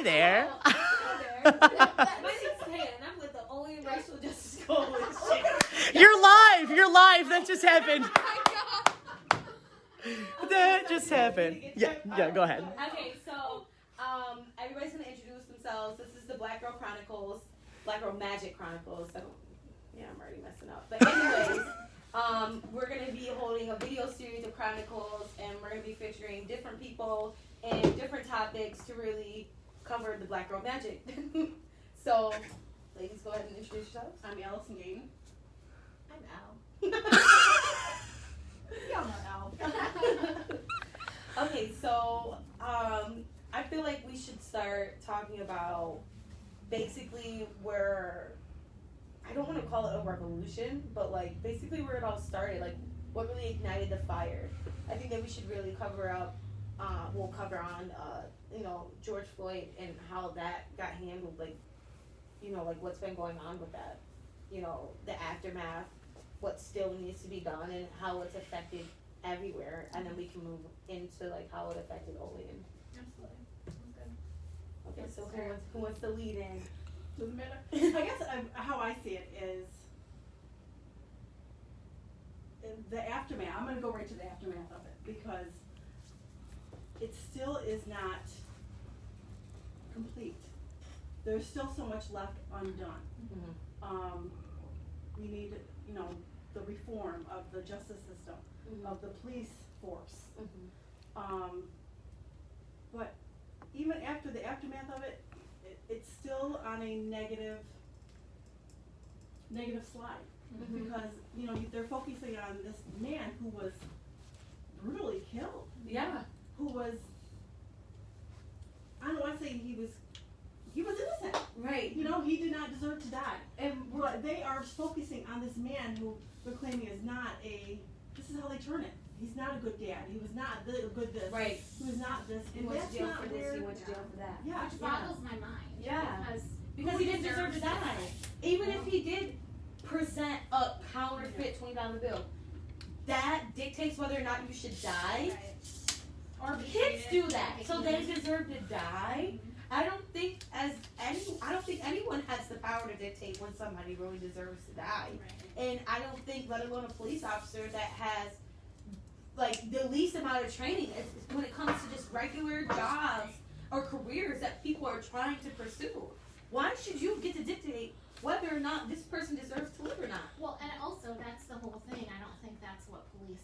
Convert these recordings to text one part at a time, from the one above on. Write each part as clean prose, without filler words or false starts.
there. My name's Tan. I'm with the Olean Racial Justice Coalition. You're live. That just happened. That just happened. Yeah, go ahead. Okay, so everybody's gonna introduce themselves. This is the Black Girl Chronicles, Black Girl Magic Chronicles. I'm already messing up. But anyways, we're gonna be holding a video series of chronicles, and we're gonna be featuring different people and different topics to really cover the Black Girl Magic. So, ladies, go ahead and introduce yourselves. I'm Allison Gayton. I'm Al. Y'all know Al. Okay, so I feel like we should start talking about basically where, I don't want to call it a revolution, but like basically where it all started, like what really ignited the fire. I think that we should really cover up, we'll cover on, George Floyd and how that got handled, like what's been going on with that, the aftermath, what still needs to be done, and how it's affected everywhere, and then we can move into like how it affected Olean. Absolutely. Sounds good. Okay, so who wants to lead in? Doesn't matter. I guess how I see it is the aftermath. I'm going to go right to the aftermath of it because it still is not complete. There's still so much left undone. Mm-hmm. We need, the reform of the justice system, Mm-hmm. of the police force. Mm-hmm. But even after the aftermath of it, it's still on a negative slide. Mm-hmm. Because, they're focusing on this man who was brutally killed. Yeah. Who was, I don't want to say he was innocent. Right. He did not deserve to die. And But they are focusing on this man who they're claiming is not this is how they turn it. He's not a good dad. He was not a good this. Right. He was not this. He And went that's to jail not for this, where, he went to jail for that. yeah, Which boggles my mind. Yeah. Because who he didn't deserve to deserves die. Even if he did present a counterfeit $20 bill, that dictates whether or not you should die. Right. Or Kids do that, so they Mm-hmm. deserve to die. I don't think anyone has the power to dictate when somebody really deserves to die. Right. And I don't think, let alone a police officer that has like the least amount of training is when it comes to just regular jobs or careers that people are trying to pursue. Why should you get to dictate whether or not this person deserves to live or not? Well, and also that's the whole thing. I don't think that's what police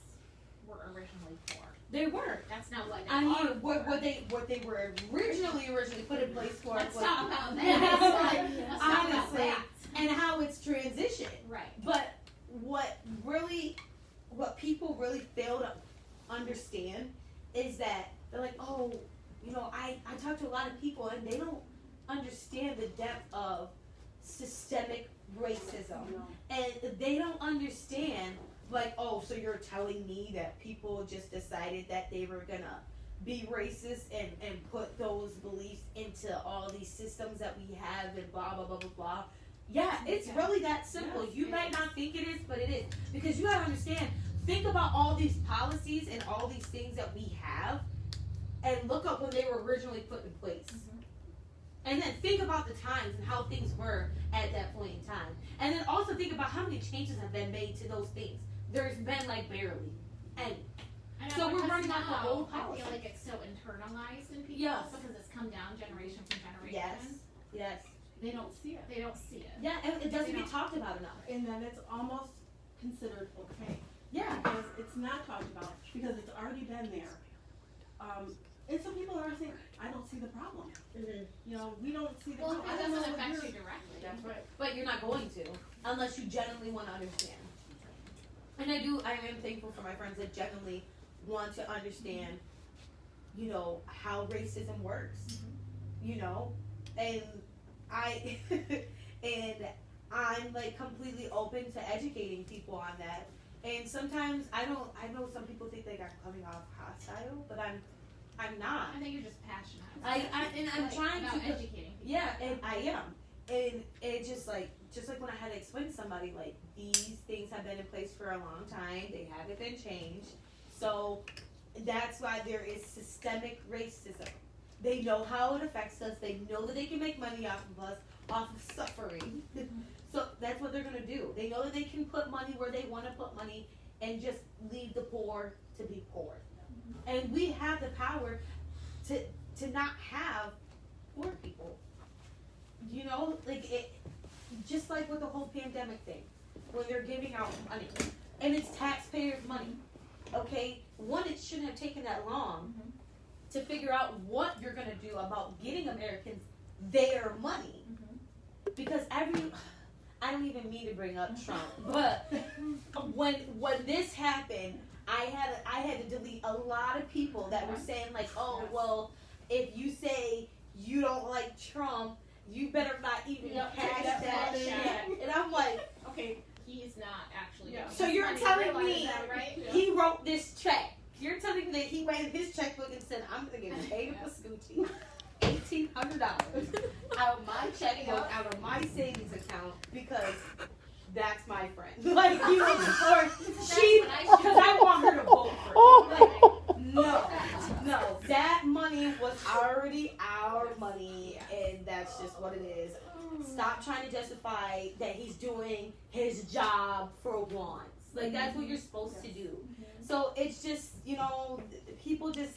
were originally for. They weren't. That's not what they I mean, are what for. they were originally put in place for. Let's was, talk about that. Let's talk about honestly, that. and how it's transitioned. Right. But what people really fail to understand is that they're like, oh, I talk to a lot of people and they don't understand the depth of systemic racism. And they don't understand, like, oh, so you're telling me that people just decided that they were gonna be racist and put those beliefs into all these systems that we have and blah, blah, blah, blah, blah. Yeah, it's really that simple. Yes, You might not think it is, but it is. Because you gotta understand, think about all these policies and all these things that we have and look up when they were originally put in place. Mm-hmm. And then think about the times and how things were at that point in time. And then also think about how many changes have been made to those things. There's been like barely any. I know, So we're because running off the now old I policy. feel like it's so internalized in people Yes. because it's come down generation from Yes. generation. Yes. they don't see it. They don't see it. Yeah, and it doesn't You get know. talked about enough. And then it's almost considered okay. Yeah. Because it's not talked about, because it's already been there. And some people are saying, I don't see the problem. Mm-hmm. We don't see the Well, problem. if I it don't know doesn't what affect yours- you directly. That's right. But you're not going to, unless you genuinely want to understand. And I am thankful for my friends that genuinely want to understand, how racism works. And I'm like completely open to educating people on that. And sometimes I know some people think like I'm coming off hostile, but I'm not. I think you're just passionate. I'm Like, trying about to educating people. Yeah, and I am. And it just like when I had to explain to somebody, like, these things have been in place for a long time, they haven't been changed. So that's why there is systemic racism. They know how it affects us. They know that they can make money off of us, off of suffering. So that's what they're gonna do. They know that they can put money where they want to put money and just leave the poor to be poor. And we have the power to not have poor people. You know, like it, just like with the whole pandemic thing, when they're giving out money, and it's taxpayers' money. Okay, one, it shouldn't have taken that long to figure out what you're gonna do about getting Americans their money, because I don't even mean to bring up Trump, but when this happened, I had to delete a lot of people that were saying like, oh well, if you say you don't like Trump, you better not even cash that check. And I'm like, Okay, he's not actually. Yeah. so you're telling me right? he wrote this check? You're telling me that he went in his checkbook and said, I'm gonna give Tatum Pascucci $1,800 out of my checkbook, out of my savings account, because that's my friend. Like, you know, or she, because I want her to vote for me. Like, no, that money was already our money, and that's just what it is. Stop trying to justify that he's doing his job for once. Like, that's what you're supposed to do. So it's just, you know, people just,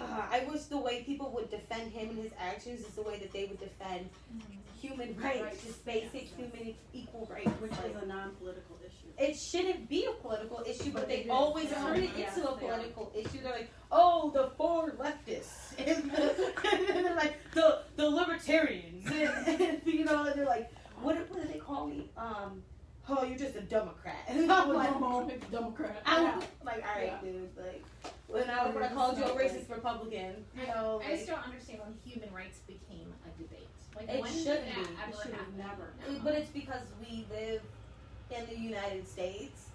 I wish the way people would defend him and his actions is the way that they would defend human rights, just basic human equal rights. Which is a non-political issue. It shouldn't be a political issue, but they it is. always Yeah. turn it Yes, into a they are. political issue. They're like, oh, the four leftists, and they're like the libertarians, and you know, and they're like, what do they call me? Oh, you're just a Democrat. And I'm like, Democrat. I'm like, all right, dude. Like, when I called you a racist Republican, you know, I like, just don't understand when human rights became a debate. Like, It when shouldn't did be. that It ever should have happen? never. but it's because we live in the United States,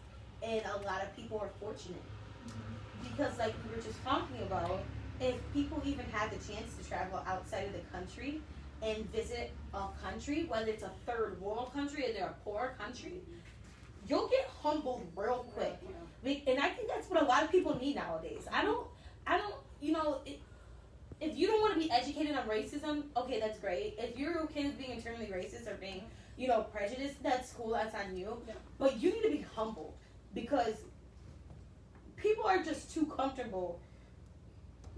and a lot of people are fortunate. Because, like we were just talking about, if people even had the chance to travel outside of the country and visit a country, whether it's a third world country or they're a poor country, you'll get humbled real quick. And I think that's what a lot of people need nowadays. I don't, you know, if you don't want to be educated on racism, okay, that's great. If you're okay with being internally racist or being, you know, prejudiced, that's cool, that's on you. Yeah. But you need to be humbled, because people are just too comfortable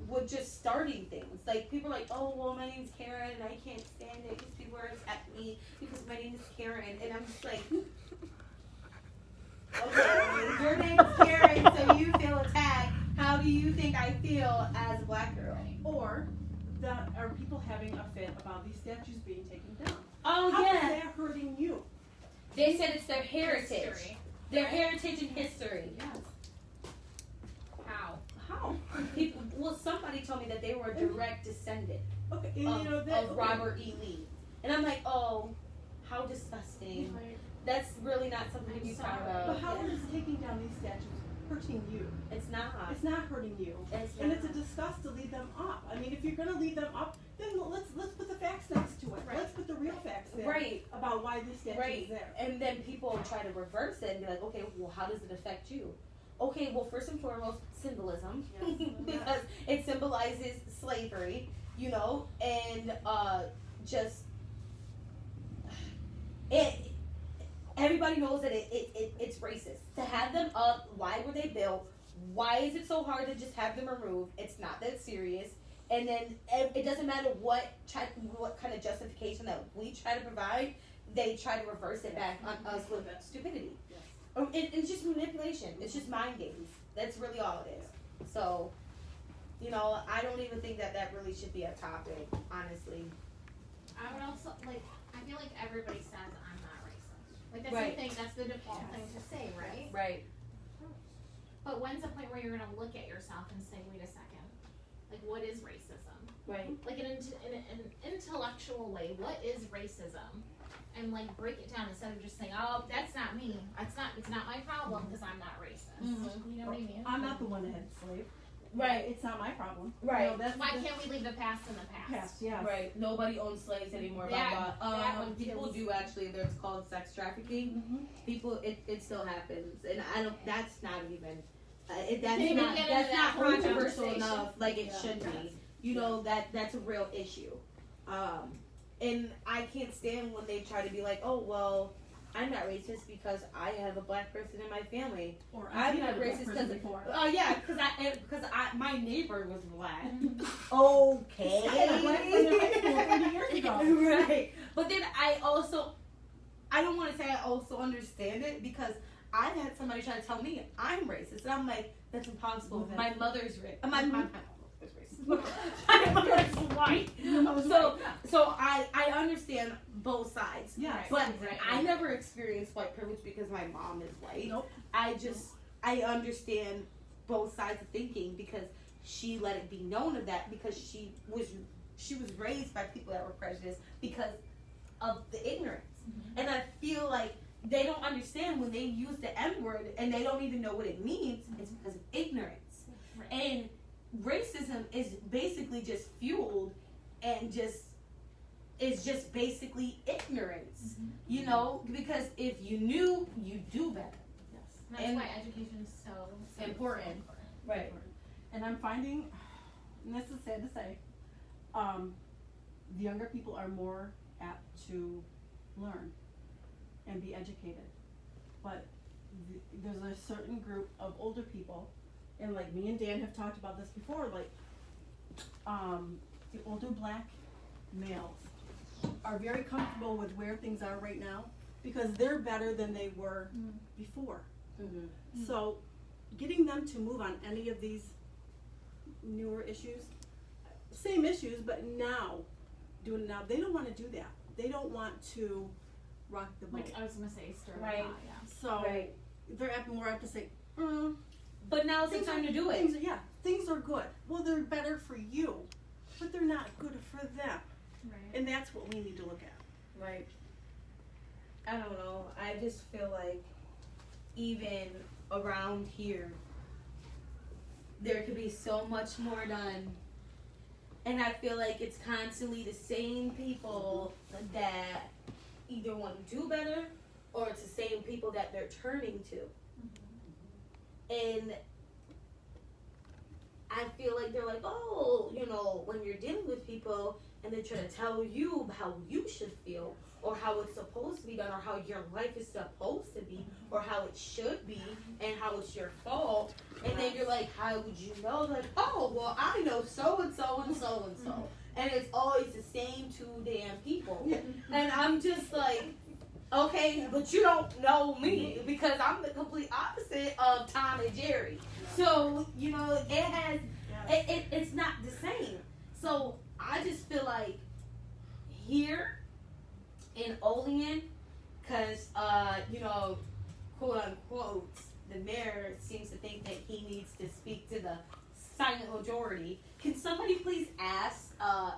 with just starting things. Like, people are like, oh, well, my name's Karen, and I can't stand it because people are attacking me because my name is Karen. And I'm just like, okay, your name's Karen, so you feel attacked. How do you think I feel as a black girl? Or are people having a fit about these statues being taken down? Oh, How is yeah. that hurting you? They said it's their heritage. History. Their heritage and history. Yes. How? How? People, well, somebody told me that they were a direct descendant Okay, and of, you know that. of Robert E. Lee. And I'm like, oh, how disgusting. That's really not something to be proud But of. how is taking down these statues hurting you? It's not. It's not hurting you. It's And not. it's a disgust to leave them up. I mean, if you're going to leave them up, then let's put the facts next to it. Right. Let's put the real facts there Right. about why this statue Right. is there. And then people try to reverse it and be like, okay, well, how does it affect you? Okay, well, first and foremost, symbolism. Yes. Because it symbolizes slavery, you know, and just everybody knows that it's racist. To have them up, why were they built? Why is it so hard to just have them removed? It's not that serious. And then it doesn't matter what kind of justification that we try to provide, they try to reverse it back on us with stupidity. Yes. It's just manipulation. It's just mind games. That's really all it is. So, you know, I don't even think that really should be a topic, honestly. I would also, like, I feel like everybody says I'm not racist. Like, that's Right. the thing, that's the default thing to say, right? Right. But when's the point where you're gonna look at yourself and say, wait a second, like, what is racism? Right. Like, in an intellectual way, what is racism? And, like, break it down instead of just saying, oh, that's not me. It's not my problem because I'm not racist. Mhm. You know what I mean? I'm not the one that had a slave. Right. It's not my problem. Right. You know, that's Why the can't we leave the past in the past? past, yes. Right. Nobody owns slaves anymore. That one People kills. do actually. There's called sex trafficking. Mhm. People, it still happens, and I don't. That's not even. Didn't even get into That's that not whole controversial conversation. enough. Like it Yeah. should be. You know, that's a real issue. And I can't stand when they try to be like, oh, well, I'm not racist because I have a black person in my family. Or I'm not racist because before. yeah, because my neighbor was black. Okay. I had a black friend in high school 30 years ago. Right. But then I don't want to say I also understand it because I've had somebody try to tell me I'm racist, and I'm like, that's impossible. Okay. My mother's racist. My mother's racist. My mother's white. So I understand both sides. Yes. But Right. I never experienced white privilege because my mom is white. Nope. I understand both sides of thinking because she let it be known of that because she was raised by people that were prejudiced because of the ignorance. Mm-hmm. And I feel like they don't understand when they use the N-word and they don't even know what it means. It's because of ignorance. Right. And racism is basically just fueled and is just basically ignorance. Mm-hmm. You know, because if you knew, you do better. Yes. That's And- why education is so Important. Right. And I'm finding, and this is sad to say, the younger people are more apt to learn and be educated. But there's a certain group of older people, and like me and Dan have talked about this before, like the older black males are very comfortable with where things are right now because they're better than they were before. Mm-hmm. So getting them to move on any of these newer issues, same issues, but now, doing it now, they don't want to do that. They don't want to rock the boat. Like I was gonna say, stir the Right. pot, yeah. So Right. they're more apt to say, But now it's the time to do it. things are good. Well, they're better for you, but they're not good for them. Right. And that's what we need to look at. Right. I don't know. I just feel like even around here, there could be so much more done. And I feel like it's constantly the same people that either want to do better or it's the same people that they're turning to. And I feel like they're like, oh, you know, when you're dealing with people and they try to tell you how you should feel or how it's supposed to be done or how your life is supposed to be or how it should be and how it's your fault. And then you're like, how would you know? Like, oh, well, I know so-and-so and so-and-so. And it's always the same two damn people. And I'm just like, okay, but you don't know me because I'm the complete opposite of Tom and Jerry. So, you know, it's not the same. So I just feel like here in Olean, because, you know, quote unquote, the mayor seems to think that he needs to speak to the silent majority. Can somebody please ask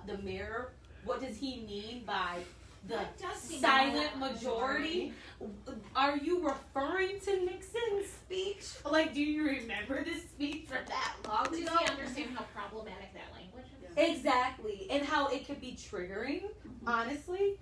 the mayor what does he mean by the silent majority? Are you referring to Nixon's speech? Like, do you remember this speech from that long Does ago? he understand how problematic that language is? Exactly, and how it could be triggering, honestly.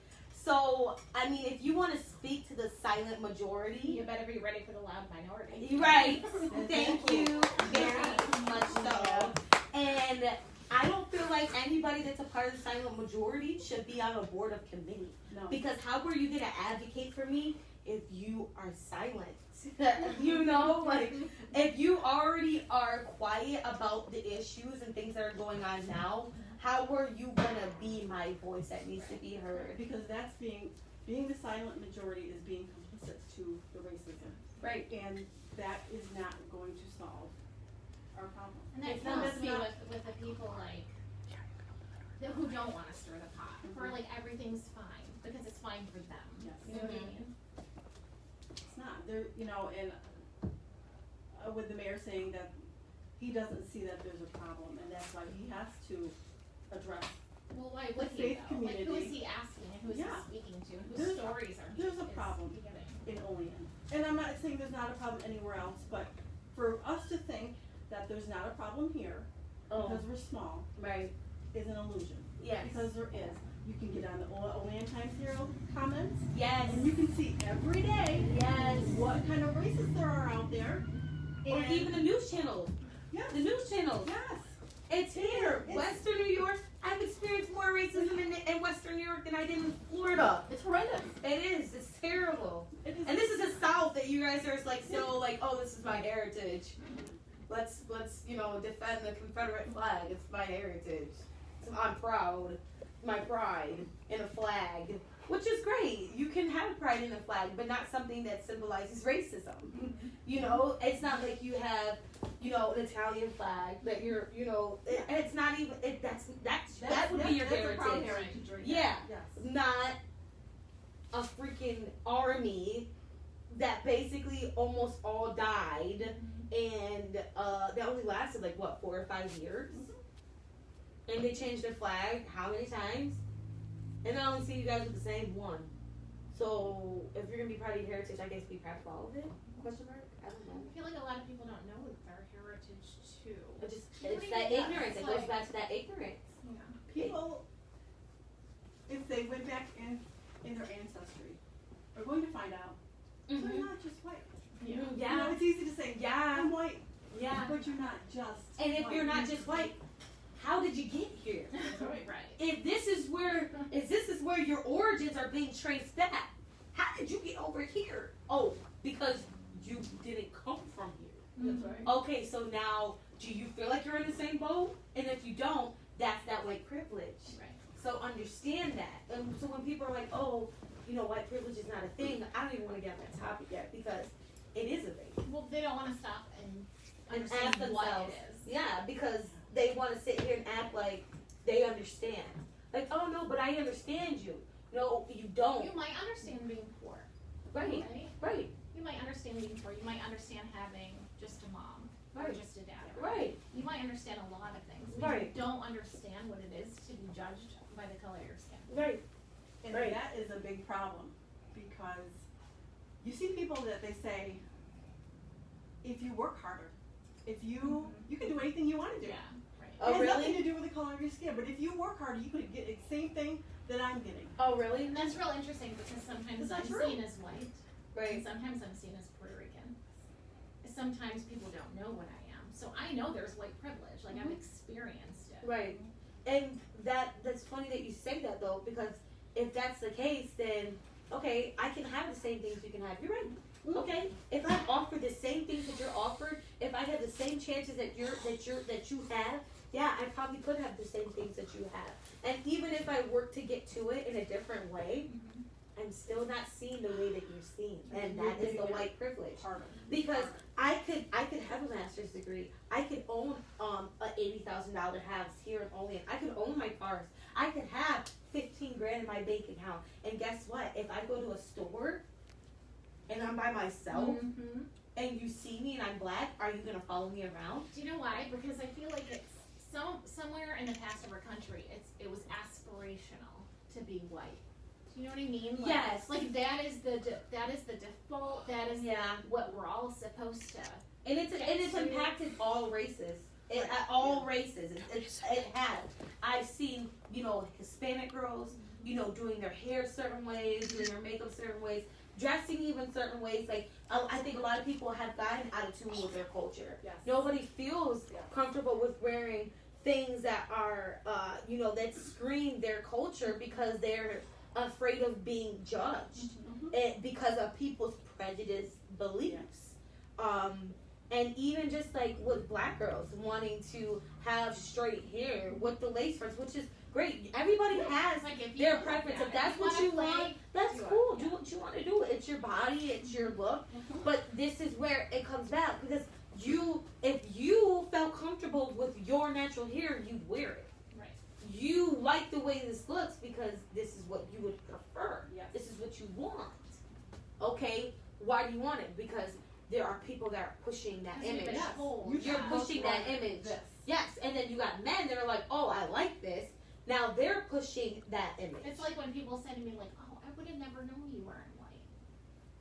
So, I mean, if you want to speak to the silent majority, You better be ready for the loud minority. right? Thank you very much so. And I don't feel like anybody that's a part of the silent majority should be on a board of committee. No. Because how are you going to advocate for me if you are silent? You know, like, if you already are quiet about the issues and things that are going on now, how are you going to be my voice that needs to be heard? Because that's being the silent majority is being complicit to the racism. Right. And that is not going to solve our problem. And that It's not- kills that's me not- with the people like who don't want to stir the pot. For like everything's fine because it's fine for them. Yes. You know what I mean? It's not. There, you know, and with the mayor saying that he doesn't see that there's a problem, and that's why he has to address. Well, why would The he faith though? Like who is community. he asking and who is Yeah. he speaking to and whose There's- stories are there's a is problem. he getting? In Olean. And I'm not saying there's not a problem anywhere else, but for us to think that there's not a problem here Oh, because we're small right. is an illusion. Yes. Because there is. You can get on the Olean Times Herald comments Yes. and you can see every day Yes. what kind of racists there are out there. Or And even the news channels. yes, The news channels. yes. It's here. Western New York. I've experienced more racism in Western New York than I did in Florida. It's horrendous. It is. It's terrible. It is. And this is the South that you guys are like still like, oh, this is my heritage. Let's defend the Confederate flag. It's my heritage. I'm proud. My pride in a flag, which is great. You can have pride in a flag, but not something that symbolizes racism. It's not like you have, an Italian flag that you're, it's not even. That would be your that's a proud heritage. heritage right Yeah. there. Yes. Not a freaking army that basically almost all died, and that only lasted like what 4 or 5 years. And they changed their flag how many times? And I only see you guys with the same one. So if you're gonna be proud of your heritage, I guess be proud of all of it? Question mark? I don't know. I feel like a lot of people don't know their heritage too. It's that ignorance. It goes back to that ignorance. Yeah. People, if they went back in their ancestry, are going to find out they're not just white. Yeah. It's easy to say, Yeah. I'm white, Yeah. but you're not just And if white. you're not just white, how did you get here? Right. If this is where your origins are being traced back, how did you get over here? Oh, because you didn't come from here. That's right. Okay, so now do you feel like you're in the same boat? And if you don't, that's that white privilege. Right. So understand that. And so when people are like, oh, white privilege is not a thing, I don't even want to get on that topic yet because it is a thing. Well, they don't want to stop and And understand ask what themselves. it is. Yeah, because they want to sit here and act like they understand. Like, oh no, but I understand you. No, you don't. You might understand being poor. Right, right, You might understand being poor. You might understand having just a mom or Right. just a dad. right, You might understand a lot of things, but Right. you don't understand what it is to be judged by the color of your skin. right. And Right. that is a big problem because you see people that they say, if you work harder, if you can do anything you want to do. Yeah, right. Oh, It has nothing really? to do with the color of your skin, but if you work harder, you could get the same thing that I'm getting. Oh, really? And that's real interesting because sometimes Is that I'm true? seen as white, and Right. sometimes I'm seen as Puerto Rican. Sometimes people don't know what I am, so I know there's white privilege. Like I've experienced it. Right. And that's funny that you say that though, because if that's the case, then okay, I can have the same things you can have. You're right. Okay. If I'm offered the same things that you're offered, if I have the same chances that you have, yeah, I probably could have the same things that you have. And even if I work to get to it in a different way, I'm still not seen the way that you're seen. And that is the white privilege. Harder. Because I could have a master's degree. I could own a $80,000 house here in Olean. I could own my cars. I could have 15 grand in my bank account. And guess what? If I go to a store and I'm by myself and you see me and I'm black, are you gonna follow me around? Do you know why? Because I feel like it's somewhere in the past of our country, it was aspirational to be white. Do you know what I mean? Like, Yes. Like that is the default. That is Yeah. what we're all supposed to. And it's impacted all races. All races. It has. I've seen, Hispanic girls, doing their hair certain ways, doing their makeup certain ways, dressing even certain ways. Like, I think a lot of people have gotten out of tune with their culture. Yes. Nobody feels comfortable with wearing things that are, that scream their culture because they're afraid of being judged and because of people's prejudice beliefs. And even just like with black girls wanting to have straight hair with the lace fronts, which is great. Everybody has Like if you their want preference. that, If that's if what you wanna want, play, that's do it. cool. Yeah. Do what you want to do. It's your body, it's your look. But this is where it comes back because if you felt comfortable with your natural hair, you'd wear it. Right. You like the way this looks because this is what you would prefer. Yes. This is what you want. Okay, why do you want it? Because there are people that are pushing that Because we've image. been told. You're pushing that image. Yes, and then you got men that are like, oh, I like this. Now they're pushing that image. It's like when people say to me, like, "Oh, I would have never known you weren't white."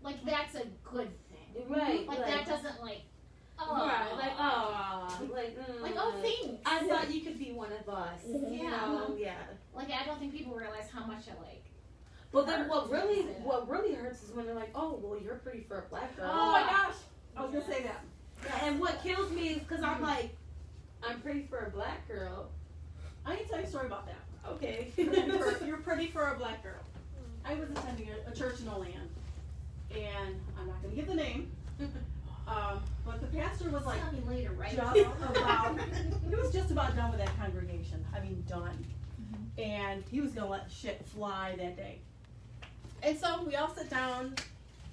Like that's a good thing. Right. Like that doesn't like. Oh. Right. Like, oh. Like oh, thanks. I thought you could be one of us. Yeah. Yeah. Like I don't think people realize how much I like. But then what really hurts is when they're like, oh, well, you're pretty for a black girl. Oh my gosh! I was gonna say that. And what kills me is because I'm like, I'm pretty for a black girl. I can tell you a story about that. Okay. You're pretty for a black girl. I was attending a church in Olean, and I'm not going to give the name, but the pastor was like, Tell me later, right? he was just about done with that congregation. I mean, done. And he was going to let shit fly that day. And so we all sit down,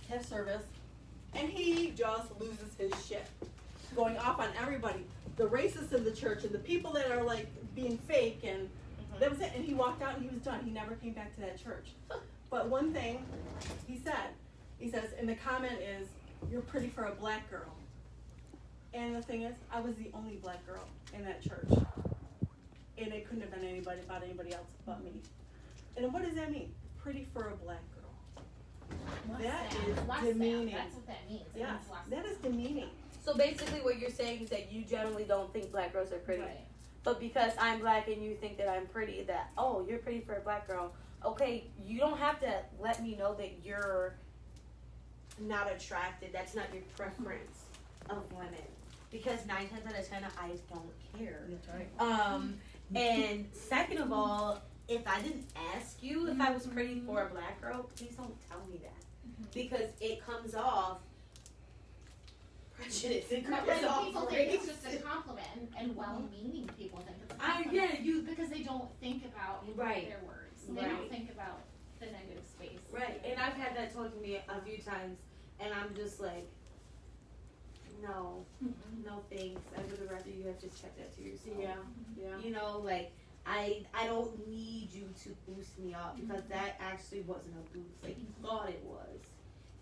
have service, and he just loses his shit, going off on everybody. The racists in the church and the people that are like being fake, and that was it. And he walked out and he was done. He never came back to that church. But one thing he says, and the comment is, "You're pretty for a black girl." And the thing is, I was the only black girl in that church. And it couldn't have been anybody else but me. And what does that mean? Pretty for a black girl. That is demeaning. That's what that means. It Yeah, means less that is demeaning. So basically what you're saying is that you generally don't think black girls are pretty. Right. But because I'm black and you think that I'm pretty, that, oh, you're pretty for a black girl. Okay, you don't have to let me know that you're not attracted. That's not your preference of women. Because 9 times out of 10, I don't care. That's right. And second of all, if I didn't ask you if I was pretty for a black girl, please don't tell me that. Because it comes off prejudice. It comes Right, off people think it's racist. just a compliment, and well-meaning people think it's a I compliment. get you. Because they don't think about Right. their words. They Right. don't think about the negative space. Right, and I've had that told to me a few times, and I'm just like, no, no thanks. I would have rather you have just kept that to yourself. Yeah. You know, like, I don't need you to boost me up, because that actually wasn't a boost like you thought it was.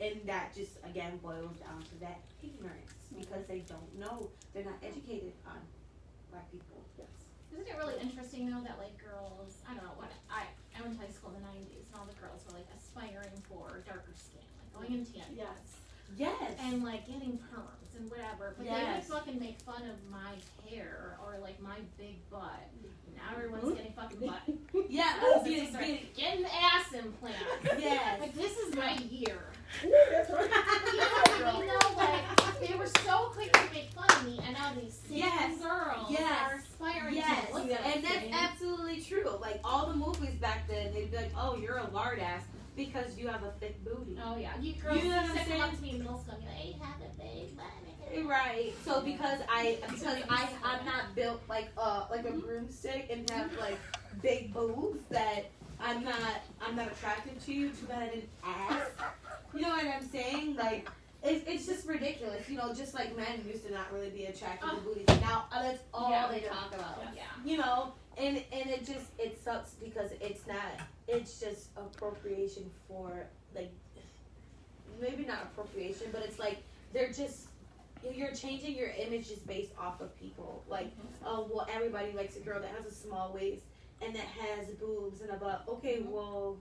And that just, again, boils down to that ignorance, because they don't know. They're not educated on black people. Yes. Isn't it really interesting though that like girls, I don't know, when I went to high school in the 90s, and all the girls were like aspiring for darker skin, like going in tan. Yes. Yes. And like getting perms and whatever, but they Yes. would fucking make fun of my hair or like my big butt. Now everyone's getting fucking butt. Yeah, Getting ass implants. yes. Like this is my year. That's right. You know, like they were so quick to make fun of me, and now these same Yes. girls Yes. are aspiring Yes, to look and that's absolutely true. Like all the movies back then, they'd be like, "Oh, you're a lard ass because you have a thick booty." Oh yeah, you girls You know what I'm used to come up saying? to me in middle school and be like, "Hey, have a big butt." Right. So because I'm not built like a broomstick and have like big boobs, that I'm not attracted to you. Too bad I didn't ask. You know what I'm saying? Like it's just ridiculous. You know, just like men used to not really be attracted to booties. Now that's all they talk about. Yeah. You know, and it sucks because it's just appropriation for, like, maybe not appropriation, but it's like you're changing your image just based off of people. Like, well, everybody likes a girl that has a small waist and that has boobs and a butt. Okay, well,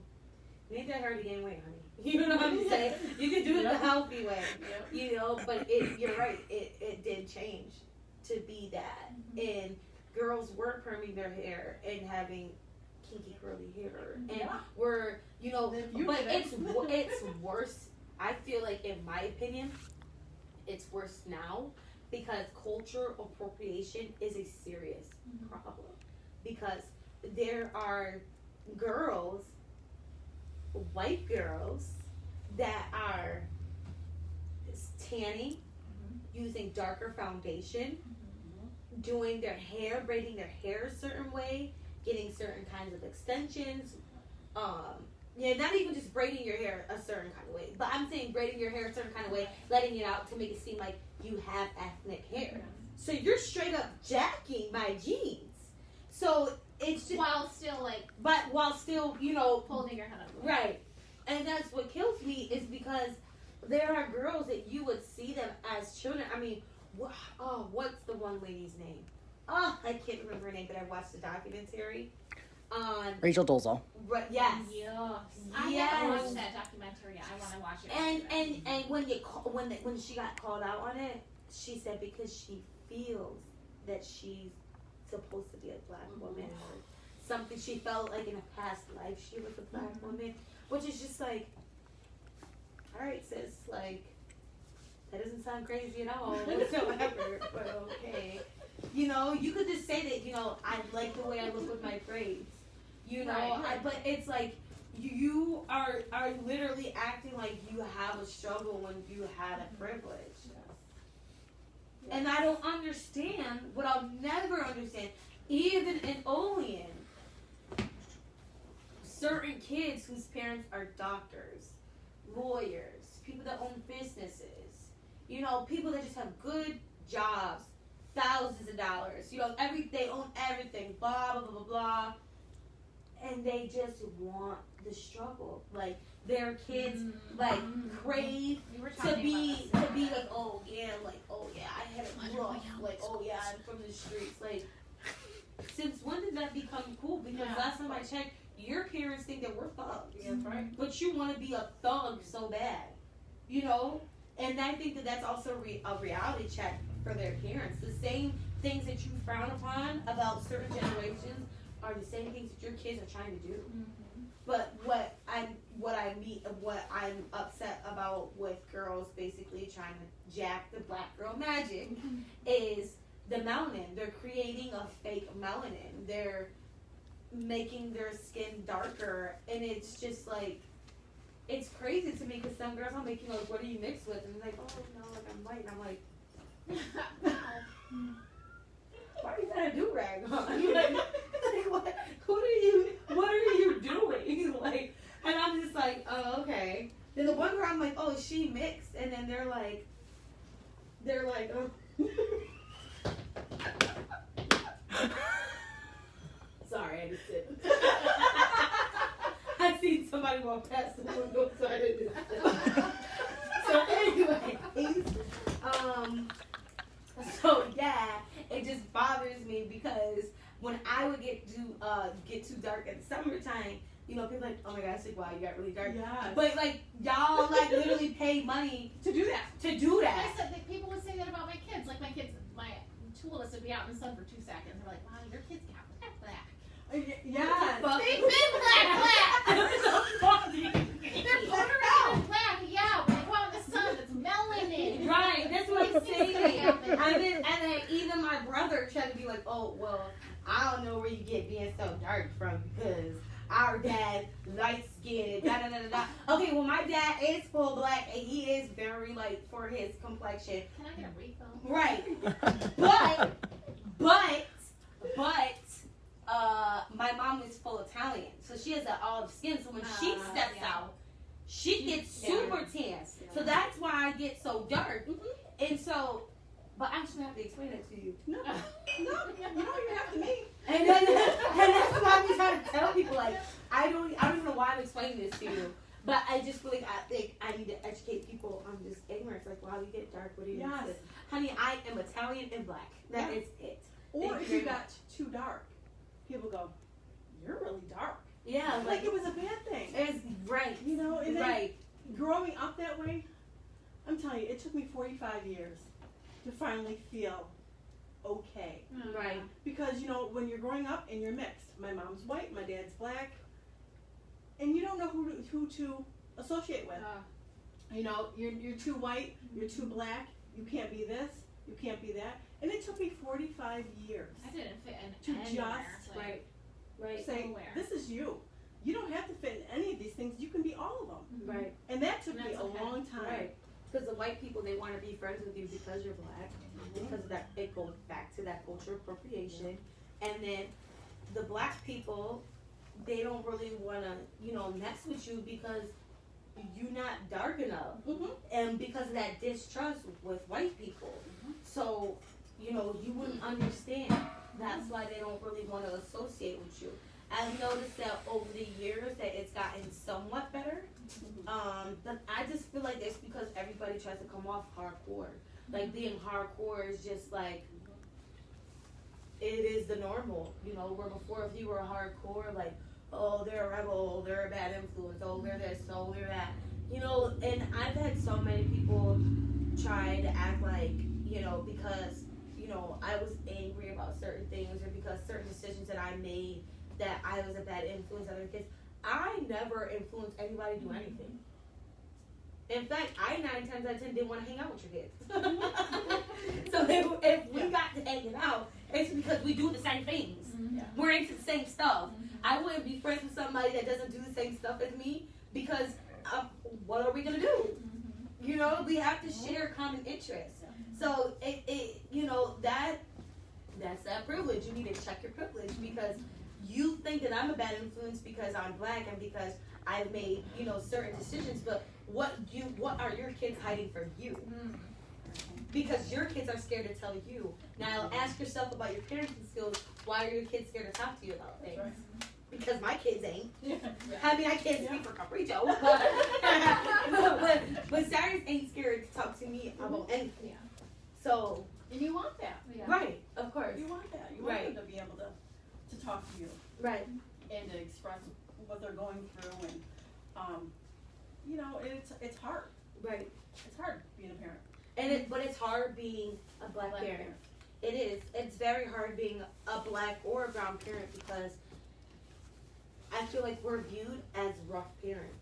it ain't that hard to gain weight, honey. You know what I'm saying? You can do it the healthy way. You know, but you're right. It did change to be that. And girls were perming their hair and having kinky curly hair. And were, you know, but it's worse. I feel like, in my opinion, it's worse now because cultural appropriation is a serious problem. Because there are girls, white girls, that are tanning, using darker foundation, doing their hair, braiding their hair a certain way, getting certain kinds of extensions, not even just braiding your hair a certain kind of way, but I'm saying braiding your hair a certain kind of way, letting it out to make it seem like you have ethnic hair. So you're straight up jacking my jeans. So it's just, while still, you know, holding your head up. right. And that's what kills me, is because there are girls that you would see them as children. I mean, what's the one lady's name? Oh, I can't remember her name, but I watched the documentary on Rachel Dolezal. Right, yes. I Yes. haven't watched that documentary. I want to watch it. And when she got called out on it, she said because she feels that she's supposed to be a black woman, or something. She felt like in a past life she was a black woman, which is just like, all right, sis, like, That doesn't sound crazy at all whatsoever, but okay. You know, you could just say that, you know, I like the way I look with my braids. You know, Right. but it's like you are literally acting like you have a struggle when you had a privilege. And I don't understand what I'll never understand. Even in Olean, certain kids whose parents are doctors, lawyers, people that own businesses, you know, people that just have good jobs, thousands of dollars, you know, they own everything, blah, blah, blah, blah, blah. And they just want the struggle. Like, their kids, like, crave We were to talking be about this. like, oh yeah, I had it rough, like, oh yeah, I'm from the streets. Like, since when did that become cool? Because Yeah. last time I checked, your parents think that we're thugs. Yeah, right. But you want to be a thug so bad, you know? And I think that that's also a reality check for their parents. The same things that you frown upon about certain generations are the same things that your kids are trying to do. But what I'm upset about with girls basically trying to jack the black girl magic is the melanin. They're creating a fake melanin. They're making their skin darker, and it's just like, it's crazy to me because some girls are making like, what are you mixed with? And they're like, oh no, like I'm white, and I'm like, why you got a do rag on? Like, what are you doing? Like, and I'm just like, oh, okay. Then the one girl, I'm like, oh, is she mixed? And then they're like, oh. Sorry, I just did. I seen somebody walk past the window, so I didn't do that. So anyways, so yeah, it just bothers me because when I would get too dark in the summertime, you know, people are like, oh my gosh, like, wow, you got really dark. Yes. But like, y'all like literally pay money To do that. to do I that. said that people would say that about my kids. Like my two oldest would be out in the sun for 2 seconds. They're like, wow, your kids got black. Yes. But They've been black. it's so funny. They're going around in black, yeah. When they go out in the sun, it's melanin. Right, that's what I'm These things saying. happen. And then even my brother tried to be like, oh, well, I don't know where you get being so dark from because our dad light skinned, da da da da da. Okay, well, my dad is full black and he is very light for his complexion. Can I get a refill? Right. But my mom is full Italian, so she has that olive skin. So when she steps yeah. out, she gets super tan. So that's why I get so dark. And so, but I shouldn't have to explain it to you. No, you don't even have to me. And that's why we try to tell people, like, I don't even know why I'm explaining this to you. But I just feel like I need to educate people on this ignorance. Like, wow, you get dark. What do you Yes. do? Honey, I am Italian and black. That is it. Or Thank if you you very got too dark, people go, you're really dark. Yeah, Like it was a bad thing. it's right. You know, and then Right. growing up that way, I'm telling you, it took me 45 years to finally feel okay. Right. Because, you know, when you're growing up and you're mixed, my mom's white, my dad's black, and you don't know who to associate with. You know, you're too white, you're too black, you can't be this, you can't be that. And it took me 45 years I didn't fit to in anywhere. just Like, Right. say, Nowhere. this is you. You don't have to fit in any of these things, you can be all of them. Right. And that took And me that's a okay. long time. Right. Because the white people, they want to be friends with you because you're black. Because of that, it goes back to that cultural appropriation. And then the black people, they don't really want to, you know, mess with you because you're not dark enough. Mm-hmm. And because of that distrust with white people. So, you know, you wouldn't understand. That's why they don't really want to associate with you. I've noticed that over the years that it's gotten somewhat better. But I just feel like it's because everybody tries to come off hardcore. Like being hardcore is just like, it is the normal, you know, where before if you were hardcore, like, oh, they're a rebel, they're a bad influence, oh, they're this, oh, they're that. You know, and I've had so many people try to act like, you know, because, you know, I was angry about certain things or because certain decisions that I made that I was a bad influence on other kids. I never influenced anybody to do anything. In fact, I 9 times out of 10 didn't want to hang out with your kids. So if we got to hanging out, it's because we do the same things. Yeah. We're into the same stuff. I wouldn't be friends with somebody that doesn't do the same stuff as me because what are we gonna do? You know, we have to share common interests. So it you know, that's that privilege. You need to check your privilege because you think that I'm a bad influence because I'm black and because I've made, you know, certain decisions, but what are your kids hiding from you? Because your kids are scared to tell you. Now ask yourself about your parenting skills. Why are your kids scared to talk to you about things? Because my kids ain't. I mean, I can't speak for Capricho, but Cyrus ain't scared to talk to me about anything. So, And you want that. right, of course. You want that. You want them to be able to talk to you. Right. And to express what they're going through and, you know, it's hard. Right. It's hard being a parent. But it's hard being a black parent. It is. It's very hard being a black or a brown parent because I feel like we're viewed as rough parents.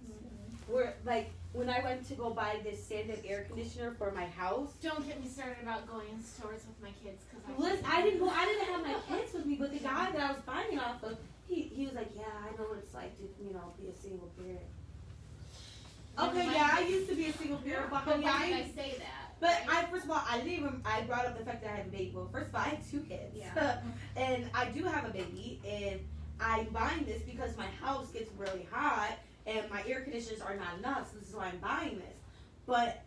We're like, when I went to go buy this stand-up air conditioner for my house. Don't get me started about going in stores with my kids because Listen, I didn't have my kids with me, but the guy that I was buying it off of, he was like, yeah, I know what it's like to, you know, be a single parent. Okay, yeah, I used to be a single parent, but But yeah, why did I say that? But right? first of all, I brought up the fact that I had a baby. Well, first of all, I have 2 kids. Yeah. And I do have a baby, and I'm buying this because my house gets really hot, and my air conditioners are not enough, so this is why I'm buying this. But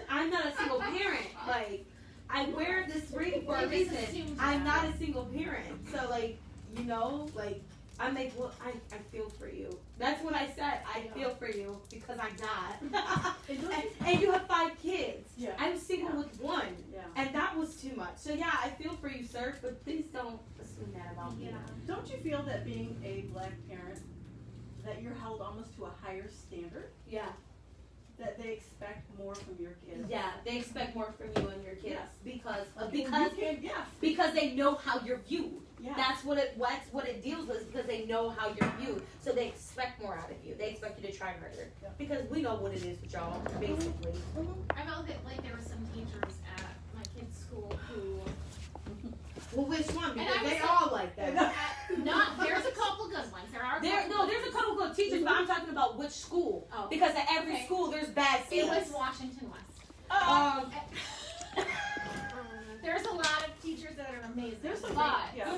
I'm not a single parent. Like, I wear this ring for a reason. I'm not a single parent. So, like, you know, like, I'm like, well, I feel for you. That's what I said. I feel for you because I'm not. and you have 5 kids. Yeah. I'm single with 1. Yeah. And that was too much. So, yeah, I feel for you, sir, but please don't assume that about me. Don't you feel that being a black parent, that you're held almost to a higher standard? Yeah. That they expect more from your kids? Yeah, they expect more from you and your kids Yes. because they know how you're viewed. Yeah. That's what it deals with because they know how you're viewed. So they expect more out of you. They expect you to try harder. Yeah. Because we know what it is with y'all, basically. I felt that like there were some teachers at my kid's school who Well, which one? And Because I was they like- all like that. there's a couple good ones. There's a couple good teachers, but I'm talking about which school. Oh. Because at every Okay. school there's bad It seeds. was Washington West. There's a lot of teachers that are amazing. There's some but great- yeah.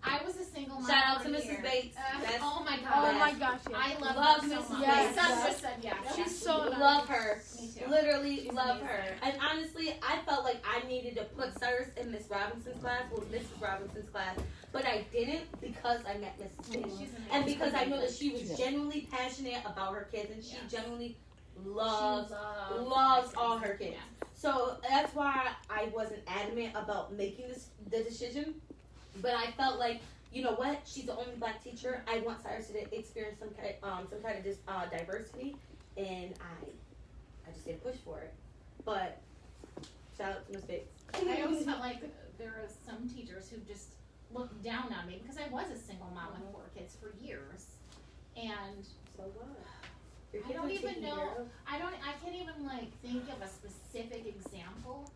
I was a single mom. Shout out for to a Mrs. year. Bates. That's- Oh my god. Oh my gosh, yeah. I love her so Mrs. much. Bates. My son Yes. just said yes. She's yes, so we do. nice. Love her. Me too. Literally She's love amazing. her. And honestly, I felt like I needed to put Cyrus in Miss Robinson's class, Mrs. Robinson's class, but I didn't because I met Mrs. Bates. She's amazing. And because I know that she was genuinely passionate about her kids and she Yes. genuinely She loves loves all her kids. Yeah. So that's why I wasn't adamant about making the decision. But I felt like, you know what? She's the only black teacher. I want Cyrus to experience some kind of diversity, and I just didn't push for it. But shout out to Miss Bates. I always felt like there were some teachers who just looked down on me because I was a single mom with 4 kids for years, and So what? Your I kids don't are even taken know. care of. I can't even like think of a specific example,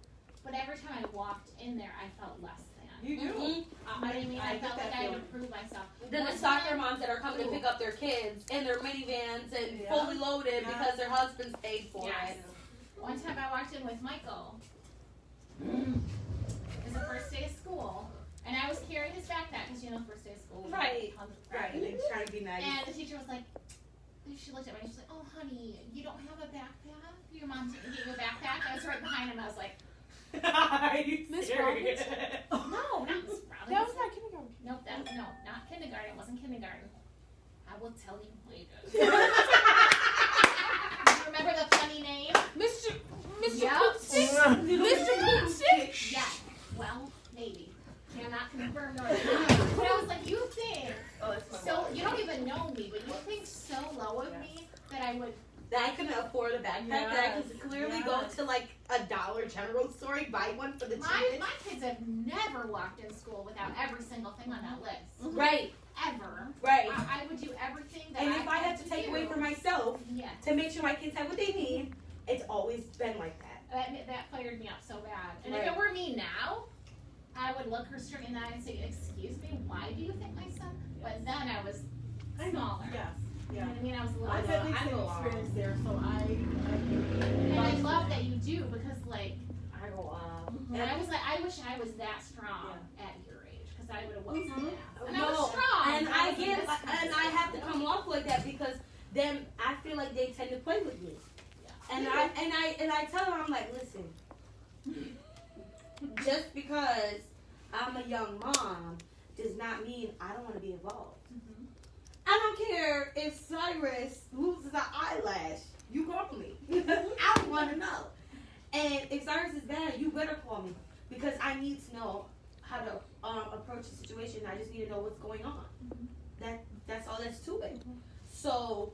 but every time I walked in there, I felt less than. You do. Mhm. You know what I mean? I get felt that like I had to feeling. prove myself. Then the One soccer time- moms that are coming to pick up their kids in their minivans and Yeah. fully loaded Yeah. because their husbands paid for Yes. it. One time I walked in with Michael. It was the first day of school, and I was carrying his backpack because you know first day of school. Right. tons of crap. Right, and they trying to be nice. And the teacher was like, she looked at me and she's like, "Oh, honey, you don't have a backpack? Your mom didn't give you a backpack?" I was right behind him. I was like, Are you Miss serious? "No, not Miss Robbins." That was my kindergarten. Nope, not kindergarten. It wasn't kindergarten. I will tell you later. Do you remember the funny name? Mr. Yep. Poopstick? Mr. Poopstick? Yeah. Well, maybe. Cannot confirm nor deny. But I was like, you think Oh, that's my so? wallet. You don't even know me, but you think so low of me that I would. That I couldn't afford a backpack. That I Yes, could clearly go yes. to like a Dollar General store and buy one for the My cheapest. kids have never walked in school without every single thing on that list. Right, Ever. right. I would do everything that And I if I had had to take away do. for myself Yeah. to make sure my kids have what they need. It's always been like that. That fired me up so bad. And Right. if it were me now, I would look her straight in the eye and say, "Excuse me, why do you think my son?" But then I was smaller. Yes. You Yeah. know what I mean? I was a little. I've had the I'm same a little- experience there, so And I love that you do because, like, I go, and I was like, I wish I was that strong at your age because I would have whooped some ass. And I No, was strong. and but I was get, this and I have to come off like that because then I feel like they tend to play with me. And I tell them, I'm like, listen, just because I'm a young mom does not mean I don't want to be involved. I don't care if Cyrus loses an eyelash. You call me. I want to know. And if Cyrus is bad, you better call me because I need to know how to approach the situation. I just need to know what's going on. That's all that's to it. So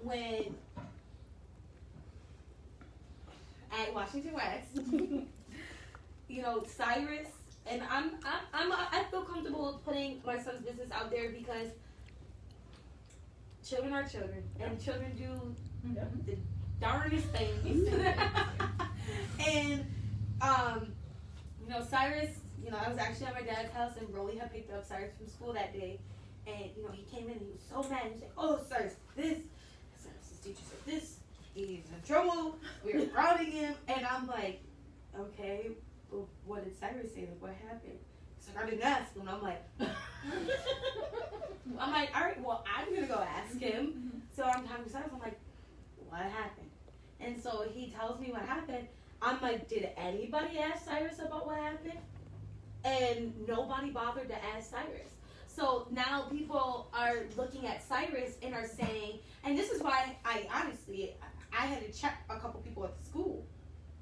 when at Washington West, you know, Cyrus and I feel comfortable putting my son's business out there because children are children, and children do the darndest things. And you know, Cyrus, you know, I was actually at my dad's house, and Rolly had picked up Cyrus from school that day, and you know, he came in and he was so mad. He was like, "Oh, Cyrus, Cyrus's teacher said this. He's in trouble. We're grounding him." And I'm like, "Okay, well, what did Cyrus say? Like, what happened?" He's like, "I didn't ask him." And I'm like, all right, well, I'm gonna go ask him. So I'm talking to Cyrus. I'm like, "What happened?" And so he tells me what happened. I'm like, "Did anybody ask Cyrus about what happened?" And nobody bothered to ask Cyrus. So now people are looking at Cyrus and are saying, and this is why I had to check a couple people at the school,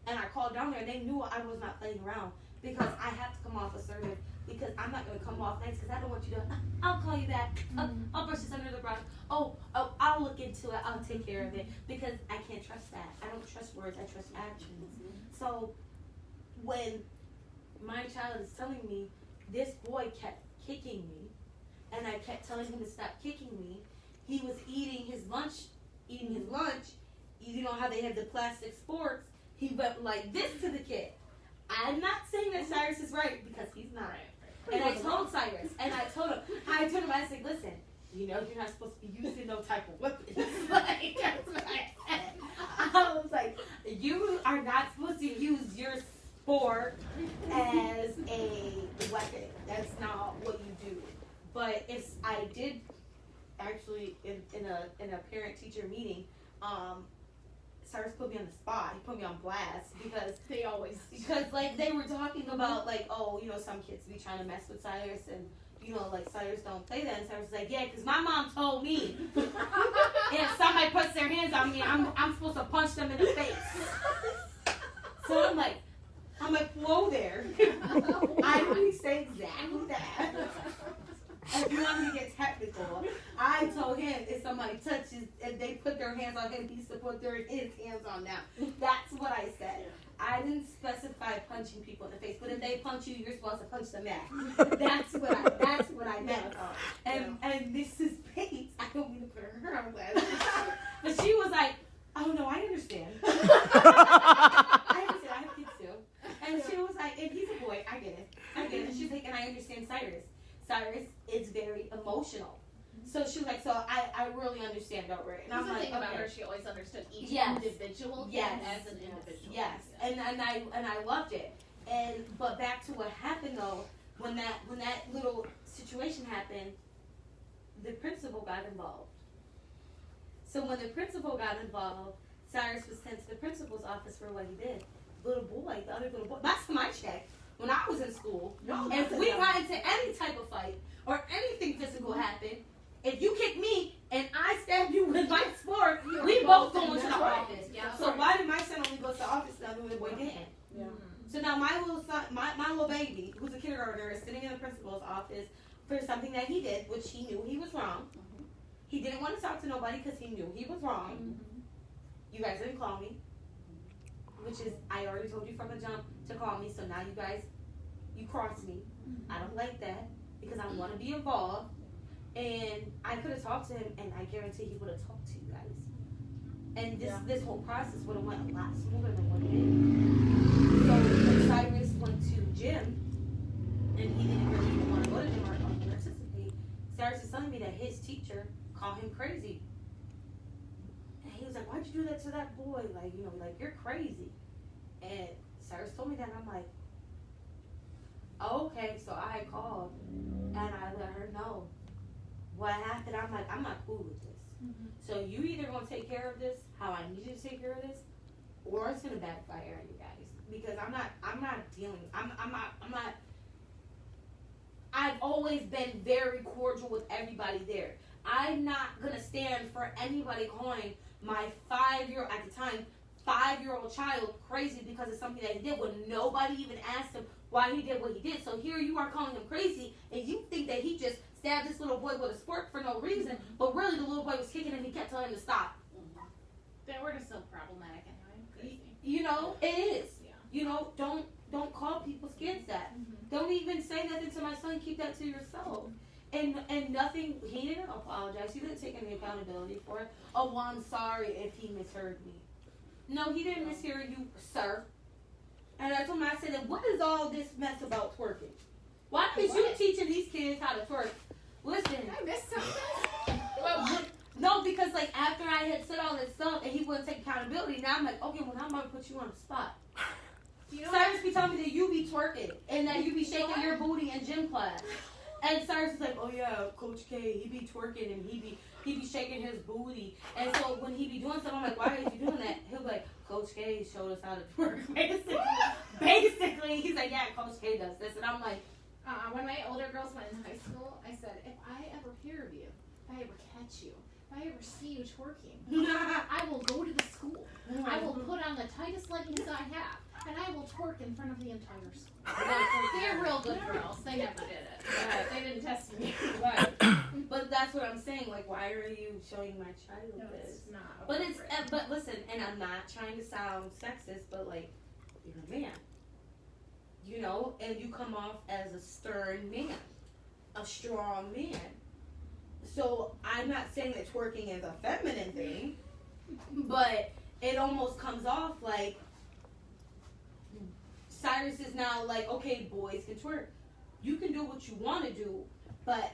and I called down there and they knew I was not playing around because I have to come off assertive because I'm not going to come off nice because I don't want you to, "I'll call you back, I'll brush this under the rug, oh, I'll look into it, I'll take care of it," because I can't trust that. I don't trust words, I trust actions. So when my child is telling me this boy kept kicking me and I kept telling him to stop kicking me, he was eating his lunch, you know how they have the plastic sporks, he went like this to the kid. I'm not saying that Cyrus is right because he's not. And I told Cyrus, and I told him, I said, "Listen, you know you're not supposed to be using no type of weapons." Like, that's what I said. I was like, "You are not supposed to use your sport as a weapon. That's not what you do." But if I did actually in a parent teacher meeting, Cyrus put me on the spot. He put me on blast because like they were talking about like, oh, you know, some kids be trying to mess with Cyrus and you know, like Cyrus don't play that. And Cyrus was like, "Yeah, because my mom told me if somebody puts their hands on me, I'm supposed to punch them in the face." So I'm like, whoa there. I didn't say exactly that. If you want me to get technical, I told him if somebody touches, if they put their hands on him, he's to put his hands on them. That's what I said. I didn't specify punching people in the face, but if they punch you, you're supposed to punch them back. That's what I meant. And Mrs. Bates, I don't mean to put her on blast, but she was like, "Oh no, I understand. I understand. I have kids too." And she was like, "If he's a boy, I get it. And she's like, "And I understand Cyrus. Cyrus is very emotional." So she was like, "So I really understand about Ray." And I'm the like, thing about okay. her, she always understood each Yes. individual Yes. as an individual. Yes, and I loved it. But back to what happened though, when that little situation happened, the principal got involved. So when the principal got involved, Cyrus was sent to the principal's office for what he did. The other little boy. Last time I checked, when I was in school, if we got into any type of fight or anything physical happened, if you kick me and I stab you with my sport, we both go into the office. Yeah. So why did my son only go to the office now the boy didn't? Yeah. So now my little son, my little baby, who's a kindergartner, is sitting in the principal's office for something that he did, which he knew he was wrong. He didn't want to talk to nobody because he knew he was wrong. You guys didn't call me, which is, I already told you from the jump to call me, so now you cross me. I don't like that because I want to be involved. And I could have talked to him, and I guarantee he would have talked to you guys. And this whole process would have went a lot smoother than what it did. So when Cyrus went to gym, and he didn't really even want to go to gym or participate, Cyrus is telling me that his teacher called him crazy. And he was like, "Why'd you do that to that boy? Like, you know, like, you're crazy." And Cyrus told me that, and I'm like, oh, okay. So I called, and I let her know what happened. I'm like, I'm not cool with this. So you either gonna take care of this how I need you to take care of this, or it's gonna backfire on you guys. Because I'm not dealing. I'm not. I've always been very cordial with everybody there. I'm not gonna stand for anybody calling my 5-year-old, at the time, 5-year-old child crazy because of something that he did when nobody even asked him why he did what he did. So here you are calling him crazy, and you think that he just stabbed this little boy with a spork for no reason, but really the little boy was kicking him and he kept telling him to stop. That word is so problematic anyway. Crazy. You know, it is. Yeah. You know, don't call people's kids that. Don't even say nothing to my son. Keep that to yourself. And nothing. He didn't apologize. He didn't take any accountability for it. Oh, well, I'm sorry if he misheard me. No, he didn't mishear you, sir. And I told him, I said, what is all this mess about twerking? Why is you teaching these kids how to twerk? Listen. Did I miss something? Well, no, because like after I had said all this stuff and he wouldn't take accountability, now I'm like, okay, well, now I'm gonna put you on the spot. you know Cyrus be telling me that you be twerking and that you be shaking your booty in gym class. And Cyrus is like, oh yeah, Coach K, he be twerking and he be shaking his booty. And so when he be doing something, I'm like, why are you doing that? He'll be like, Coach K showed us how to twerk. Basically, he's like, yeah, Coach K does this. And I'm like, when my older girls went in high school, I said, if I ever hear of you, if I ever catch you, if I ever see you twerking, I will go to the school. I will put on the tightest leggings I have, and I will twerk in front of the entire school. They're real good girls. They never did it. They didn't test me. right. But that's what I'm saying. Like, why are you showing my child No, this? it's not. But but listen, and I'm not trying to sound sexist, but like, you're a man. You know, and you come off as a stern man, a strong man. So I'm not saying that twerking is a feminine thing, but it almost comes off like Cyrus is now like, okay, boys can twerk. You can do what you want to do, but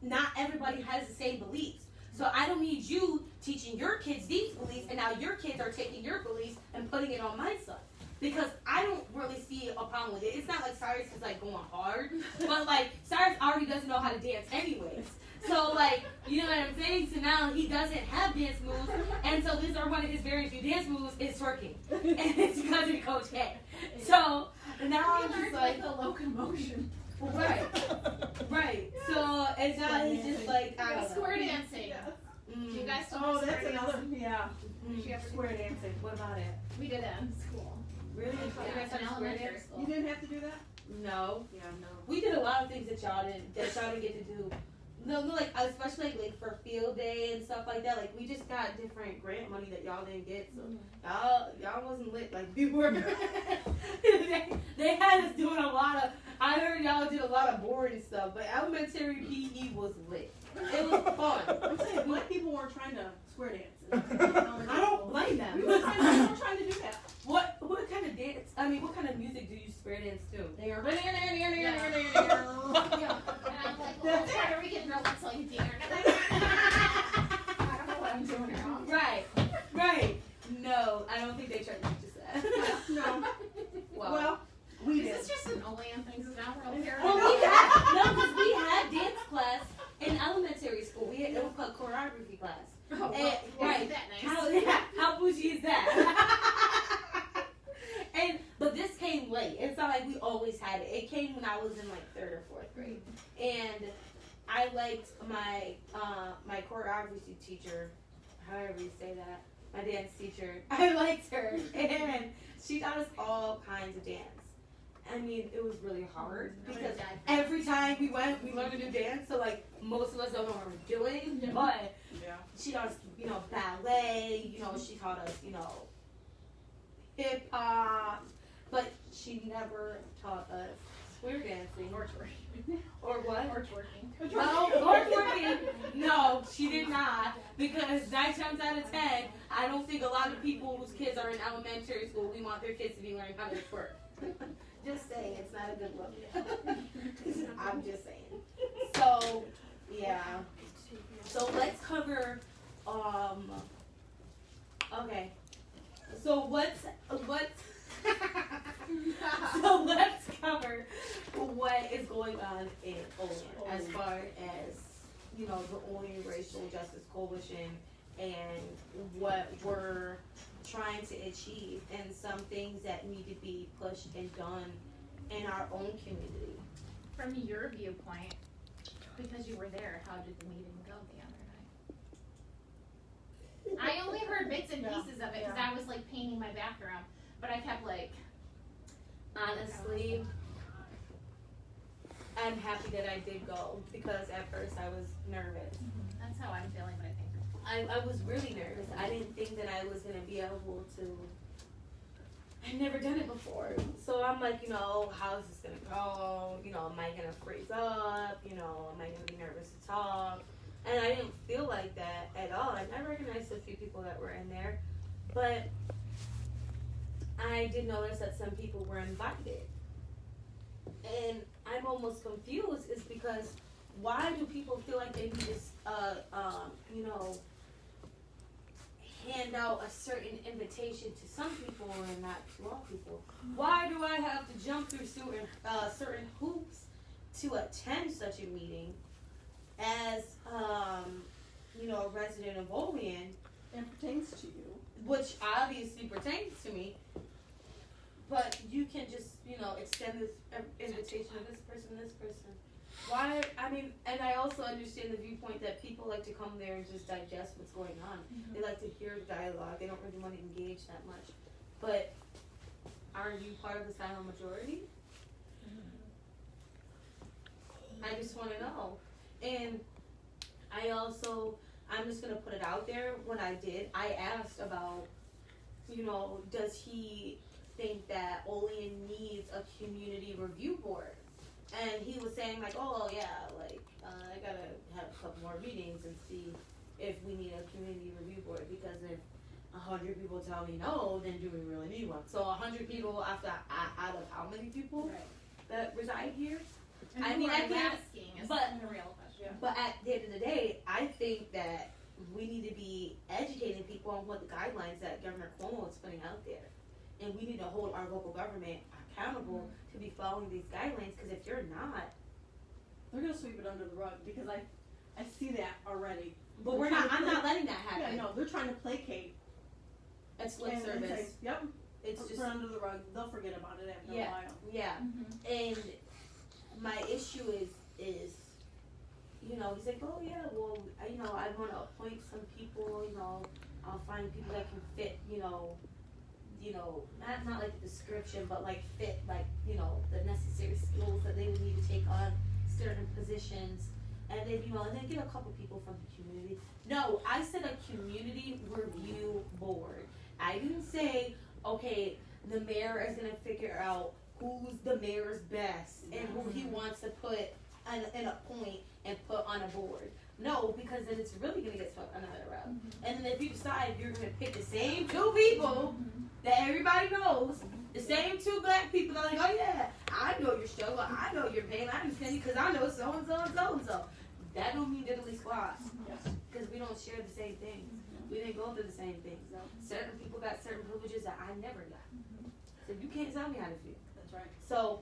not everybody has the same beliefs. So I don't need you teaching your kids these beliefs, and now your kids are taking your beliefs and putting it on my son. Because I don't really see a problem with it. It's not like Cyrus is like going hard, but like Cyrus already doesn't know how to dance anyways. So like, you know what I'm saying? So now he doesn't have dance moves, and so these are one of his very few dance moves is twerking, and it's because of Coach K. So now I'm just like the locomotion. Right. So it's now he's just like I don't know. Square dancing. Do you guys still do that's square another, dancing? yeah. Did you ever do Square that? dancing. What about it? We did it in school. Really? You Yeah, guys in have square elementary dance? school. You didn't have to do that? No. Yeah, no. We did a lot of things that y'all didn't get to do. No, like especially like for field day and stuff like that. Like we just got different grant money that y'all didn't get, so y'all wasn't lit like we were. they had us doing a lot of. I heard y'all did a lot of boring stuff, but elementary PE was lit. It was fun. I'm saying black people weren't trying to square dance. I don't blame them. We were trying to do that. What kind of dance? I mean, what kind of music do you square dance to? They are. Yeah. And I'm like, well, why are we getting real like deer? I don't know what I'm doing wrong. Right. No, I don't think they tried to teach us that. No. Well, we Is did. this just an Olean thing? Is it not real here? because we had dance class in elementary school. It was called choreography class. Oh, well, And, right. That nice. How bougie is that? But this came late. It's not like we always had it. It came when I was in like 3rd or 4th grade, and I liked my my choreography teacher, however you say that, my dance teacher. I liked her, and she taught us all kinds of dance. I mean, it was really hard because every time we went, we learned a new dance. So like most of us don't know what we're doing, but she taught us, ballet. She taught us, hip hop, but she never taught us We're dancing. Or twerking. Or what? Or twerking. No, or twerking. No, she did not. Because 9 times out of 10, I don't think a lot of people whose kids are in elementary school, we want their kids to be learning how to twerk. Just saying, it's not a good look. I'm just saying. So, yeah. So let's cover, okay. So so let's cover what is going on in Olean as far as, you know, the Olean Racial Justice Coalition and what we're trying to achieve and some things that need to be pushed and done in our own community. From your viewpoint, because you were there, how did the meeting go the other night? I only heard bits and pieces of it because I was like painting my background, but I kept like. Honestly, I'm happy that I did go because at first I was nervous. That's how I'm feeling, but I think. I was really nervous. I didn't think that I was going to be able to. I've never done it before. So I'm like, you know, how is this going to go? You know, am I going to freeze up? You know, am I going to be nervous to talk? And I didn't feel like that at all. And I recognized a few people that were in there. But I did notice that some people were invited. And I'm almost confused is because why do people feel like they need to, you know, hand out a certain invitation to some people and not to all people? Why do I have to jump through certain hoops to attend such a meeting as, you know, a resident of Olean? It pertains to you. Which obviously pertains to me. But you can just, you know, extend this invitation to this person. Why? I mean, and I also understand the viewpoint that people like to come there and just digest what's going on. Mm-hmm. They like to hear the dialogue. They don't really want to engage that much. But are you part of the silent majority? Mm-hmm. I just want to know. And I'm just going to put it out there. When I did, I asked about, you know, does he think that Olean needs a community review board? And he was saying like, oh yeah, like I gotta have a couple more meetings and see if we need a community review board, because if 100 people tell me no, then do we really need one? So 100 people out of how many people that reside here? And I mean, I think, asking is the real question. But at the end of the day, I think that we need to be educating people on what the guidelines that Governor Cuomo is putting out there. And we need to hold our local government accountable to be following these guidelines, because if you're not, they're gonna sweep it under the rug, because I see that already. But I'm not letting that happen. Yeah, no, they're trying to placate. It's lip service. Say, yep. It's just put under the rug. They'll forget about it after a while. Yeah. Mm-hmm. And my issue is, you know, he's like, oh yeah, well, you know, I want to appoint some people. You know, I'll find people that can fit. You know, not like the description, but like fit, like, you know, the necessary skills that they would need to take on certain positions, and then, you know, and then get a couple people from the community. No, I said a community review board. I didn't say, okay, the mayor is gonna figure out who's the mayor's best and who he wants to put in a point and put on a board. No, because then it's really gonna get swept another route. And then if you decide you're gonna pick the same 2 people that everybody knows, the same 2 black people that are like, oh yeah, I know your struggle, I know your pain, I understand you because I know so and so and so and so. That don't mean diddly squat, because we don't share the same things. We didn't go through the same things. Certain people got certain privileges that I never got. So you can't tell me how to feel. That's right. So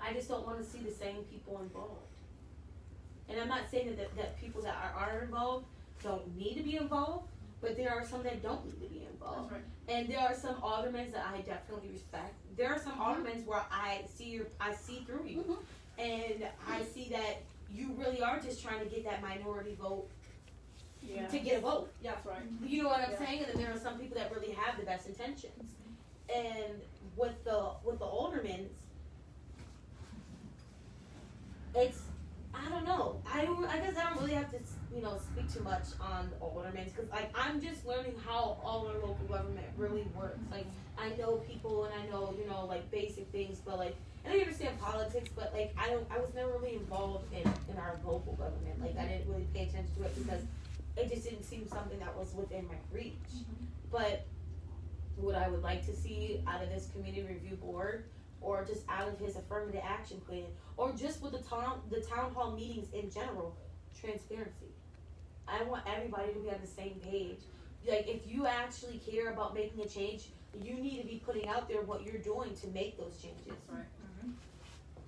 I just don't want to see the same people involved. And I'm not saying that people that are involved don't need to be involved, but there are some that don't need to be involved. That's right. And there are some aldermen that I definitely respect. There are some aldermen where I see through you, and I see that you really are just trying to get that minority vote to get a vote. Yeah, that's right. You know what I'm saying? And then there are some people that really have the best intentions. And with the aldermen, it's, I don't know. I guess I don't really have to speak too much on the aldermen because like I'm just learning how all our local government really works. Like I know people and I know like basic things, but like and I understand politics, but like I was never really involved in our local government. Like I didn't really pay attention to it because it just didn't seem something that was within my reach. But what I would like to see out of this community review board, or just out of his affirmative action plan, or just with the town hall meetings in general, transparency. I want everybody to be on the same page. Like if you actually care about making a change, you need to be putting out there what you're doing to make those changes. Right.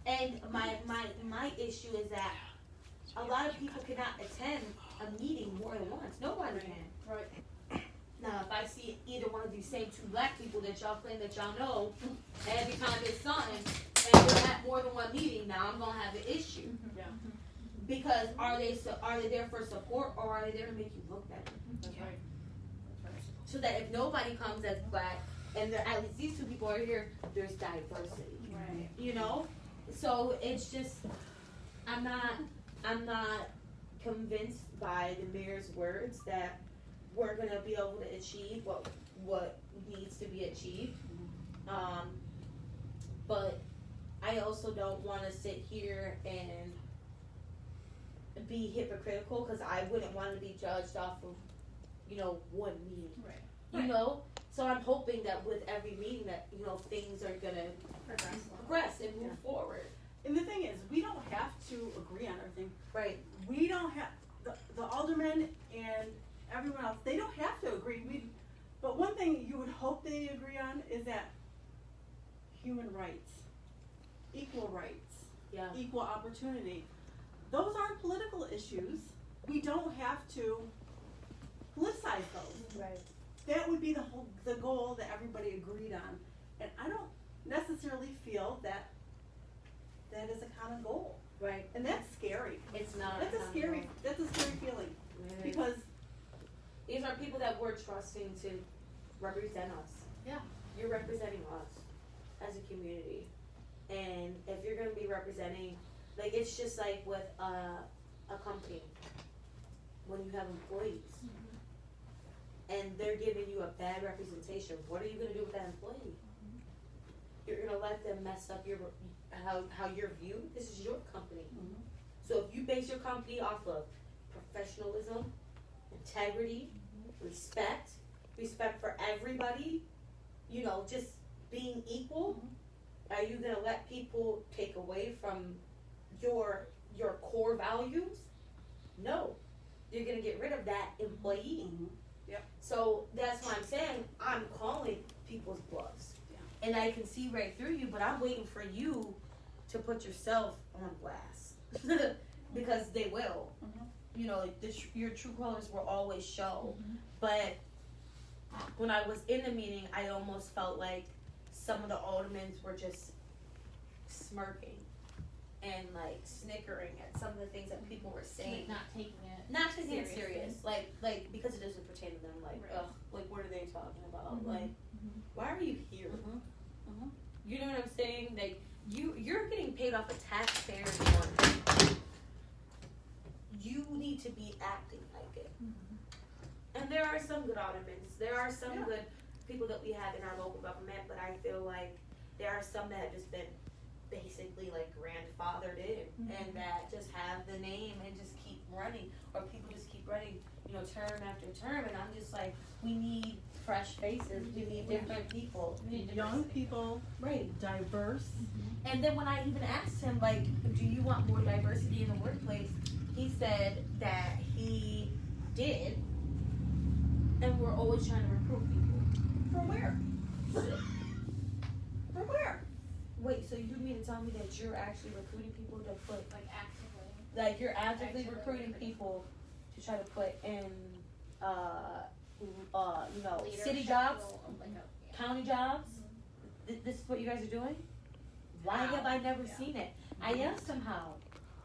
And my issue is that a lot of people cannot attend a meeting more than once. Nobody can. Right. Now, if I see either one of these same two black people that y'all claim that y'all know, every time it's something, and we're at more than one meeting, now I'm gonna have an issue. Yeah. Because are they there for support, or are they there to make you look better? That's right. That's right. So that if nobody comes as black, and at least these two people are here, there's diversity. Right. So it's just, I'm not convinced by the mayor's words that we're gonna be able to achieve what needs to be achieved. But I also don't want to sit here and be hypocritical because I wouldn't want to be judged off of one meeting. Right. So I'm hoping that with every meeting that things are gonna progress and move forward. And the thing is, we don't have to agree on everything. Right. We don't have, the aldermen and everyone else, they don't have to agree. But one thing you would hope they agree on is that human rights, equal rights, Yeah. equal opportunity. Those aren't political issues. We don't have to politicize those. Right. That would be the goal that everybody agreed on. And I don't necessarily feel that is a common goal. Right. And that's scary. It's not. That's a scary feeling. Because these are people that we're trusting to represent us. Yeah. You're representing us as a community. And if you're gonna be representing, like it's just like with a company, when you have employees and they're giving you a bad representation, what are you gonna do with that employee? You're gonna let them mess up how you're viewed? This is your company. So if you base your company off of professionalism, integrity, respect for everybody, just being equal, are you gonna let people take away from your core values? No. You're gonna get rid of that employee. Yep. So that's why I'm saying I'm calling people's bluffs. And I can see right through you, but I'm waiting for you to put yourself on blast. Because they will. Your true colors will always show. But when I was in the meeting, I almost felt like some of the aldermen were just smirking and like snickering at some of the things that people were saying. Like not taking it serious. Like because it doesn't pertain to them. Like, Right. ugh, like what are they talking about? Like, why are you here? You know what I'm saying? Like you're getting paid off of taxpayers' money. You need to be acting like it. And there are some good aldermen. There are some good people that we have in our local government, but I feel like there are some that have just been basically like grandfathered in and that just have the name and just keep running, or people just keep running, term after term, and I'm just like, we need fresh faces, we need different people. We need young diversity. people, Right. diverse. And then when I even asked him, like, do you want more diversity in the workplace? He said that he did, and we're always trying to recruit people. From where? From where? Wait, so you mean to tell me that you're actually recruiting people to put, Like actively. like you're actively Actively recruiting recruiting. people to try to put in, city Leadership jobs, role, like a- county jobs? This is what you guys are doing? Why How? have I never Yeah. seen it? I asked him how.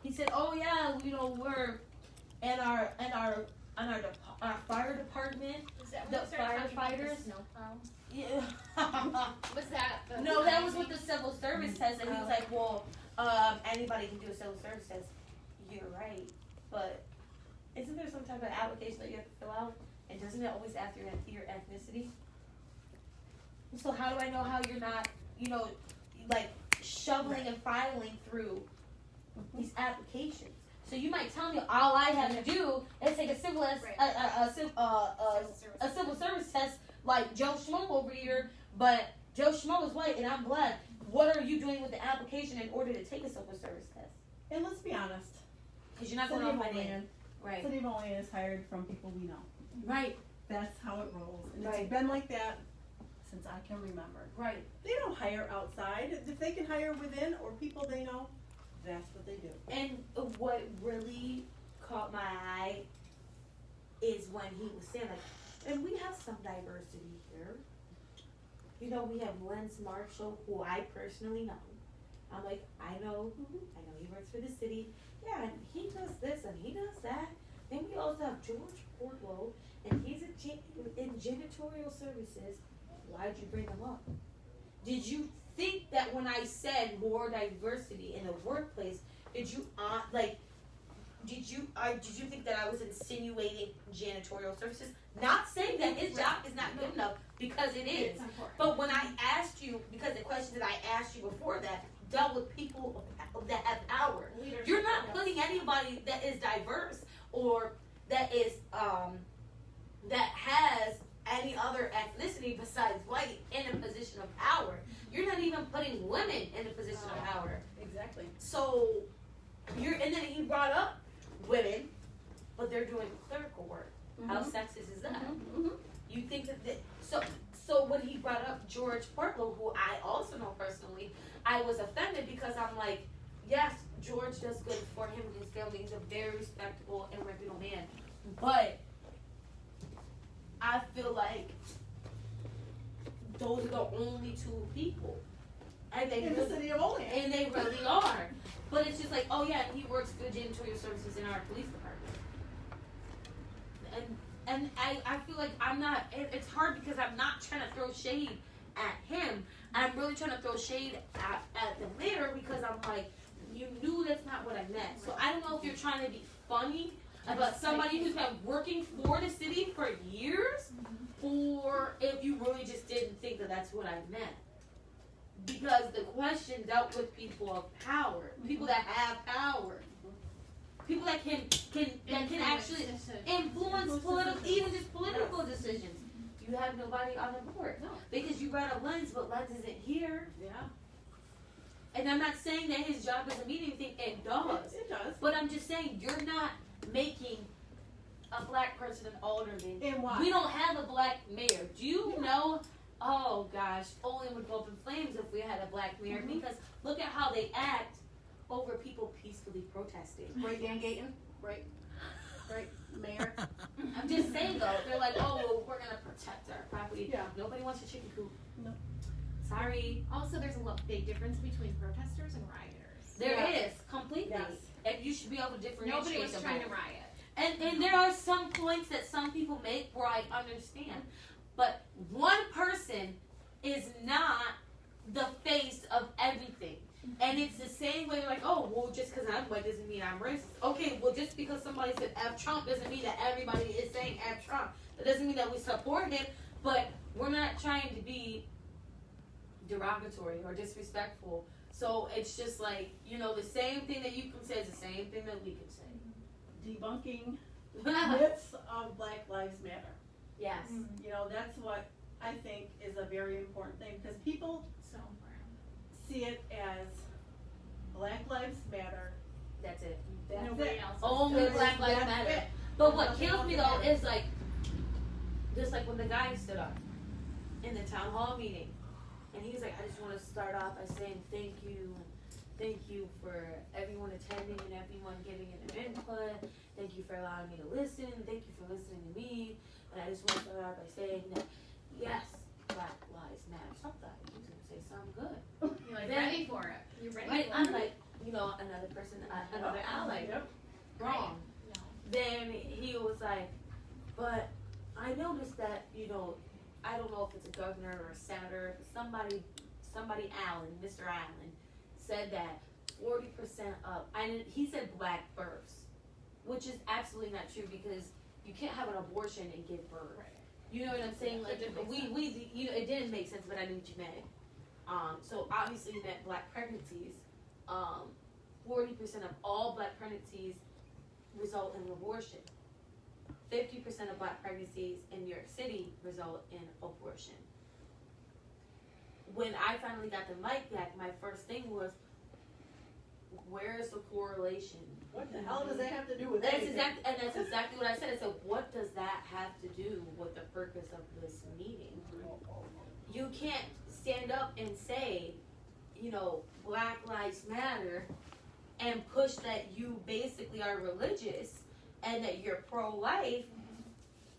He said, "Oh yeah, we're in our fire department." Was that The when we started talking about the firefighters? snowplow? Yeah. Was that the No, that was what the civil service says, and he was like, "Well, anybody can do a civil service test." You're right, but isn't there some type of application that you have to fill out? And doesn't it always ask your ethnicity? So how do I know how you're not, like shoveling and filing through these applications? So you might tell me all I have to do is take a civil service test like Joe Schmo over here, but Joe Schmo is white and I'm black. What are you doing with the application in order to take a civil service test? And let's be honest. Because you're not going off my name. Right. City of Olean is hired from people we know. Right. That's how it rolls. And Right. it's been like that since I can remember. Right. They don't hire outside. If they can hire within or people they know, that's what they do. And what really caught my eye is when he was saying, like, and we have some diversity here. We have Lance Marshall, who I personally know. I'm like, I know he works for the city. Yeah, and he does this and he does that. Then we also have George Portlow, and he's in janitorial services. Why'd you bring him up? Did you think that when I said more diversity in the workplace, did you think that I was insinuating janitorial services? Not saying that his job is not good enough, because it is. But when I asked you, because the questions that I asked you before that dealt with people that have power, you're not putting anybody that is diverse or that is that has any other ethnicity besides white in a position of power. You're not even putting women in a position of power. Exactly. So and then he brought up women, but they're doing clerical work. How sexist is that? You think that so when he brought up George Portlow, who I also know personally, I was offended because I'm like, yes, George does good for him and his family. He's a very respectable and reputable man. But I feel like those are the only two people. And they in the city of Olean. And they really are. But it's just like, oh yeah, he works good janitorial services in our police department. And I feel like it's hard because I'm not trying to throw shade at him. I'm really trying to throw shade at the mayor because I'm like, you knew that's not what I meant. So I don't know if you're trying to be funny about somebody who's been working for the city for years, or if you really just didn't think that that's what I meant. Because the question dealt with people of power, people that have power, people that can actually influence even just political decisions. You have nobody on the board. No. Because you brought up Lens, but Lens isn't here. Yeah. And I'm not saying that his job doesn't mean anything. It does. It does. But I'm just saying you're not making a black person an alderman. And why? We don't have a black mayor. Do you know? Oh gosh, Olean would go up in flames if we had a black mayor, because look at how they act over people peacefully protesting. Right, Dan Gayton? Right. Right, Mayor? I'm just saying though, they're like, oh, well, we're gonna protect our property. Yeah. Nobody wants a chicken coop. No. Sorry. Also, there's a big difference between protesters and rioters. There is, completely. Yes. And you should be able to differentiate Nobody was them trying both. to riot. And there are some points that some people make where I understand. But one person is not the face of everything. And it's the same way, like, oh, well, just because I'm white doesn't mean I'm racist. Okay, well, just because somebody said F Trump doesn't mean that everybody is saying F Trump. That doesn't mean that we support him, but we're not trying to be derogatory or disrespectful. So it's just like, the same thing that you can say is the same thing that we can say. Debunking myths of Black Lives Matter. Yes. That's what I think is a very important thing, because people So important. see it as Black Lives Matter. That's it. That's Nobody it. else. Only That's Black Lives it. Matter. But what Nothing kills else me that though matters. is like, just like when the guy stood up in the town hall meeting, and he's like, I just want to start off by saying thank you for everyone attending and everyone giving in their input. Thank you for allowing me to listen. Thank you for listening to me. And I just want to start off by saying that yes, Black Lives Matter. Something he's gonna say something good. You're like Then- ready for it. You're ready Right? for I'm it. like, another person, another ally. Yep. Wrong. No. Then he was like, but I noticed that, I don't know if it's a governor or a senator, but somebody Allen, Mr. Allen, said that 40% of, he said black births which is absolutely not true because you can't have an abortion and give birth. Right. You know what I'm saying? Like It didn't make we you know it didn't make sense, but I knew what you meant. So obviously you meant black pregnancies. 40% of all black pregnancies result in abortion. 50% of black pregnancies in New York City result in abortion. When I finally got the mic back, my first thing was, where's the correlation? What the hell does that have to do with That's anything? that's exactly what I said. I said, what does that have to do with the purpose of this meeting? You can't stand up and say, you know, Black Lives Matter and push that you basically are religious and that you're pro-life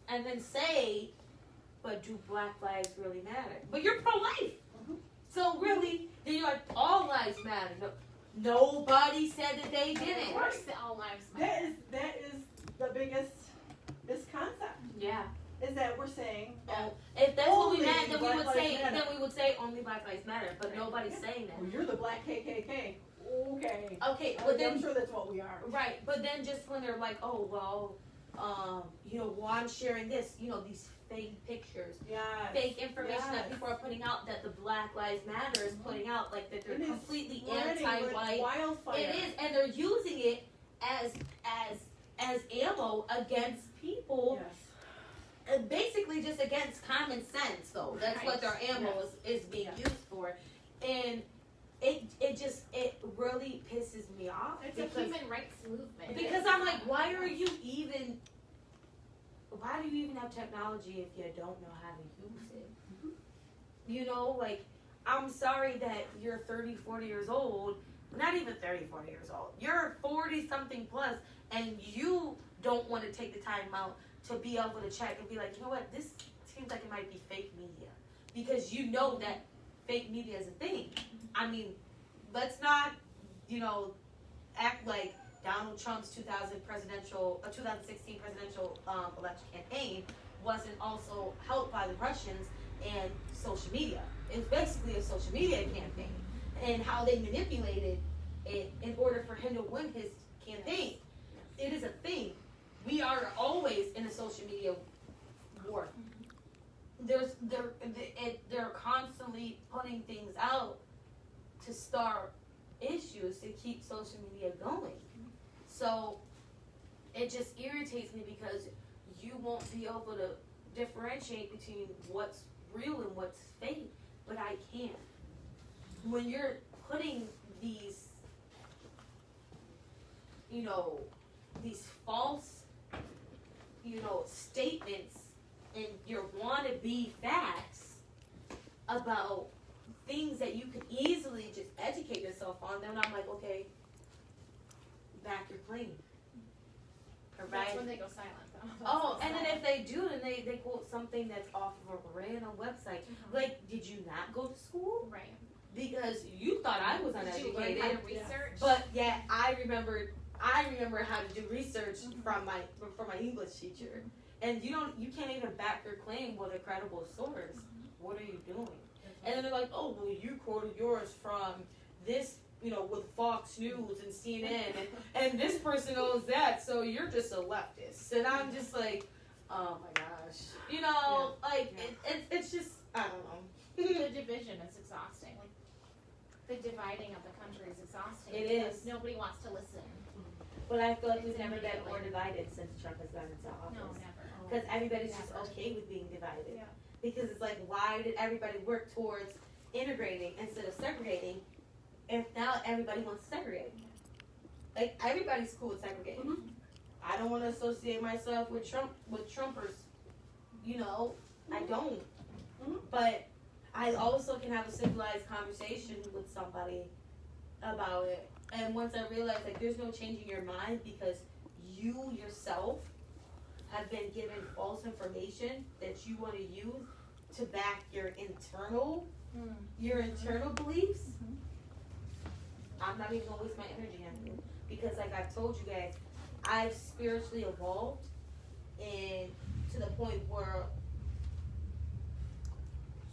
and then say, but do Black lives really matter? But you're pro-life. So really, then you're like, all lives matter. No, nobody said that they Of didn't. course, all lives matter. That is the biggest misconcept. Yeah. Is that we're saying that If that's what we Only meant, then we Black would Lives say Matter. only Black Lives Matter. But Right. nobody's saying well, that. you're the black KKK. Okay. Okay, but I'm then sure that's what we are. right, but then just when they're like, oh well, you know, well I'm sharing this, you know, these fake pictures, Yes. fake information that Yes. people are putting out that the Black Lives Matter is putting out, like that they're It is completely spreading like anti-white. wildfire. It is, and they're using it as ammo against people, Yes. and basically just against common sense. Though that's what their ammo is being Yes. used for, and it really pisses me off. It's a human rights movement. Because I'm like, why do you even have technology if you don't know how to use it? You know, like, I'm sorry that you're 30, 40 years old, not even 30, 40 years old. You're 40 something plus, and you don't want to take the time out to be able to check and be like, you know what, this seems like it might be fake media. Because you know that fake media is a thing. I mean, let's not, you know, act like Donald Trump's 2016 presidential election campaign wasn't also helped by the Russians and social media. It's basically a social media campaign and how they manipulated it in order for him to win his campaign. It is a thing. We are always in a social media war. They're constantly putting things out to start issues to keep social media going. So it just irritates me because you won't be able to differentiate between what's real and what's fake, but I can. When you're putting these, you know, these false, you know, statements and your wannabe facts about things that you can easily just educate yourself on, then I'm like, okay, back your claim. That's when they go silent, though. Oh, and then if they do, then they quote something that's off of a random website. Like, did you not go to school? Right. Because you thought I was Did you learn how uneducated. to research? But yeah, I remember how to do research from my English teacher. And you can't even back your claim with a credible source. What are you doing? And then they're like, oh, well, you quoted yours from this, you know, with Fox News and CNN, and this person owns that, so you're just a leftist. And I'm just like, oh my gosh. You know, it's just, I don't know. The division is exhausting. Like, the dividing of the country is exhausting. It because is. Nobody wants to listen. But I feel like we've It's never been immediately. more divided since Trump has gone into office. No, never. Because everybody's just Never. okay with being divided. Yeah. Because it's like, why did everybody work towards integrating instead of segregating if now everybody wants to segregate? Like, everybody's cool with segregating. I don't want to associate myself with Trumpers. You know, I don't. But I also can have a civilized conversation with somebody about it. And once I realized, like, there's no changing your mind because you yourself have been given false information that you want to use to back your internal beliefs. I'm not even gonna waste my energy on you because, like I've told you guys, I've spiritually evolved and to the point where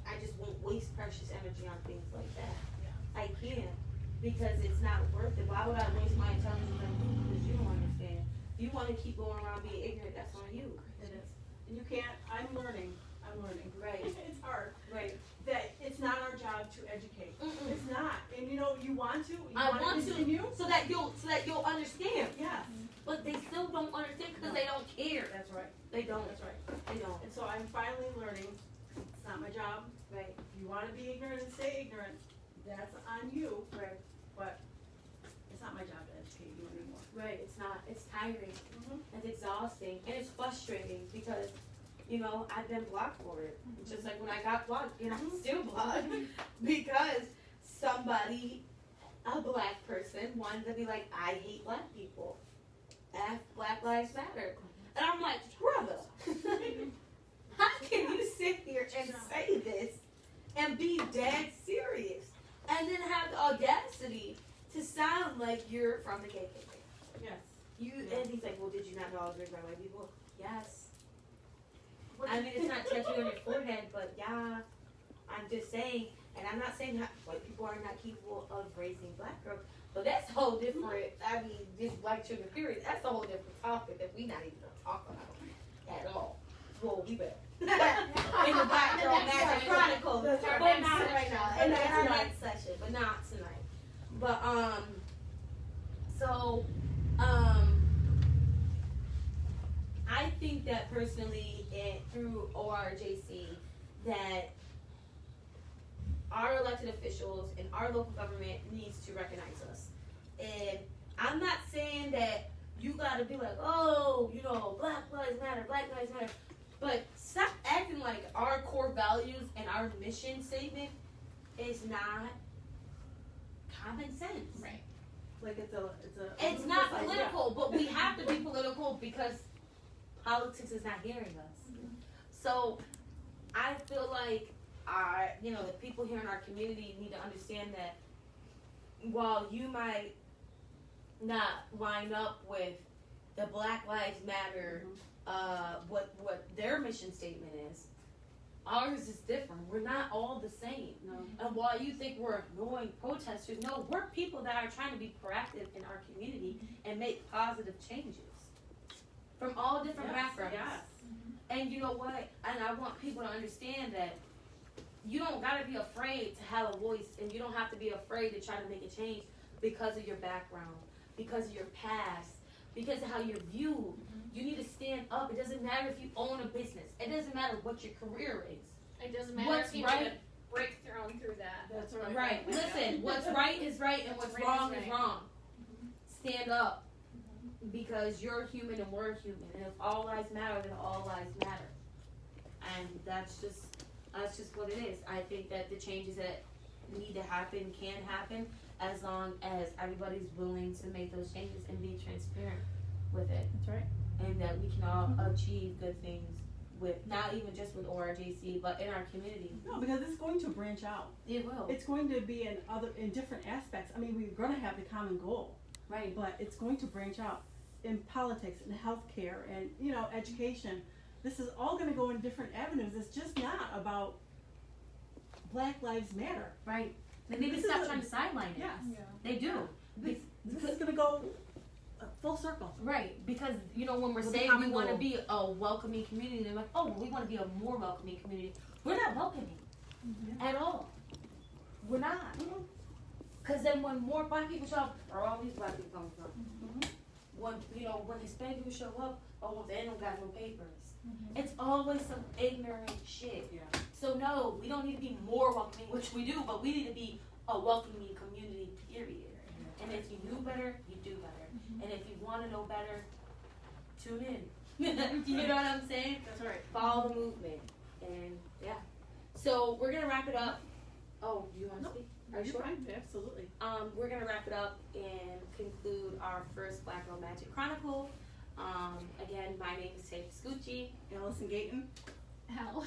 I just won't waste precious energy on things like that. I can't because it's not worth it. Why would I waste my intelligence on you because you don't understand? you want to keep going around being ignorant, that's on you. It is. And you can't, I'm learning. Right. It's hard. Right. That it's not our job to educate. Mm-mm. It's not. And you know, you want to. I want to, continue. so that you'll understand. Yes. But they still don't understand because they don't care. That's right. They don't. That's right. They don't. And so I'm finally learning. It's not my job. Right. If you want to be ignorant and stay ignorant, that's on you. Right. But it's not my job to educate you anymore. Right. It's not. It's tiring. Mm-hmm. It's exhausting and it's frustrating because, you know, I've been blocked for it. Just like when I got blocked, and I'm still blocked because somebody, a black person, wanted to be like, I hate black people. F Black Lives Matter. And I'm like, brother, how can you sit here and say this and be dead serious and then have the audacity to sound like you're from the KKK? Yes. And he's like, well, did you not know I was raised by white people? Yes. I mean, it's not tattooed on your forehead, but yeah, I'm just saying, and I'm not saying that white people are not capable of raising black girls, but that's a whole different, I mean, just black children, period, that's a whole different topic that we're not even going to talk about at all. Well, we will. In the Black Girl Magic Chronicles, but not right now, in our next session, but not tonight. But, I think that personally, through ORJC, that our elected officials and our local government needs to recognize us. And I'm not saying that you gotta be like, oh, you know, Black Lives Matter, but stop acting like our core values and our mission statement is not common sense. Right. Like It's not political, but we have to be political because politics is not hearing us. So I feel like the people here in our community need to understand that while you might not line up with the Black Lives Matter, what their mission statement is, ours is different. We're not all the same. No. And while you think we're annoying protesters, no, we're people that are trying to be proactive in our community and make positive changes from all different backgrounds. Yes. And you know what? And I want people to understand that you don't gotta be afraid to have a voice, and you don't have to be afraid to try to make a change because of your background, because of your past, because of how you're viewed. You need to stand up. It doesn't matter if you own a business. It doesn't matter what your career is. It doesn't matter What's if you right- need a breakthrough through that. That's right. Right. Listen, what's right is right, and what's wrong is wrong. Stand up. Because you're human and we're human. And if all lives matter, then all lives matter. And that's just what it is. I think that the changes that need to happen can happen as long as everybody's willing to make those changes and be transparent with it. That's right. And that we can all achieve good things with, not even just with ORJC, but in our community. No, because it's going to branch out. It will. It's going to be in different aspects. I mean, we're going to have the common goal, Right. but it's going to branch out in politics and healthcare and, you know, education. This is all going to go in different avenues. It's just not about Black Lives Matter. Right. They need to This stop is trying to sideline it. Yes. They do. This is going to go full circle. Right, because when we're With a saying we common want to goal. be a welcoming community, they're like, oh, well, we want to be a more welcoming community. We're not welcoming at all. We're not. Because then when more black people show up, where are all these black people coming from? When Hispanic people show up, oh, well, they don't got no papers. It's always some ignorant shit. Yeah. So no, we don't need to be more welcoming, which we do, but we need to be a welcoming community, period. And if you knew better, you do better. And if you want to know better, tune in. You know what I'm saying? That's right. Follow the movement. And yeah. So we're going to wrap it up. Oh, do you want to Nope. speak? Are you You're sure? fine. Absolutely. We're going to wrap it up and conclude our first Black Girl Magic Chronicle. Again, my name is Taylor Scucci. Allison Gayton. Hell.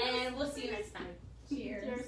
And we'll see you next time. Cheers.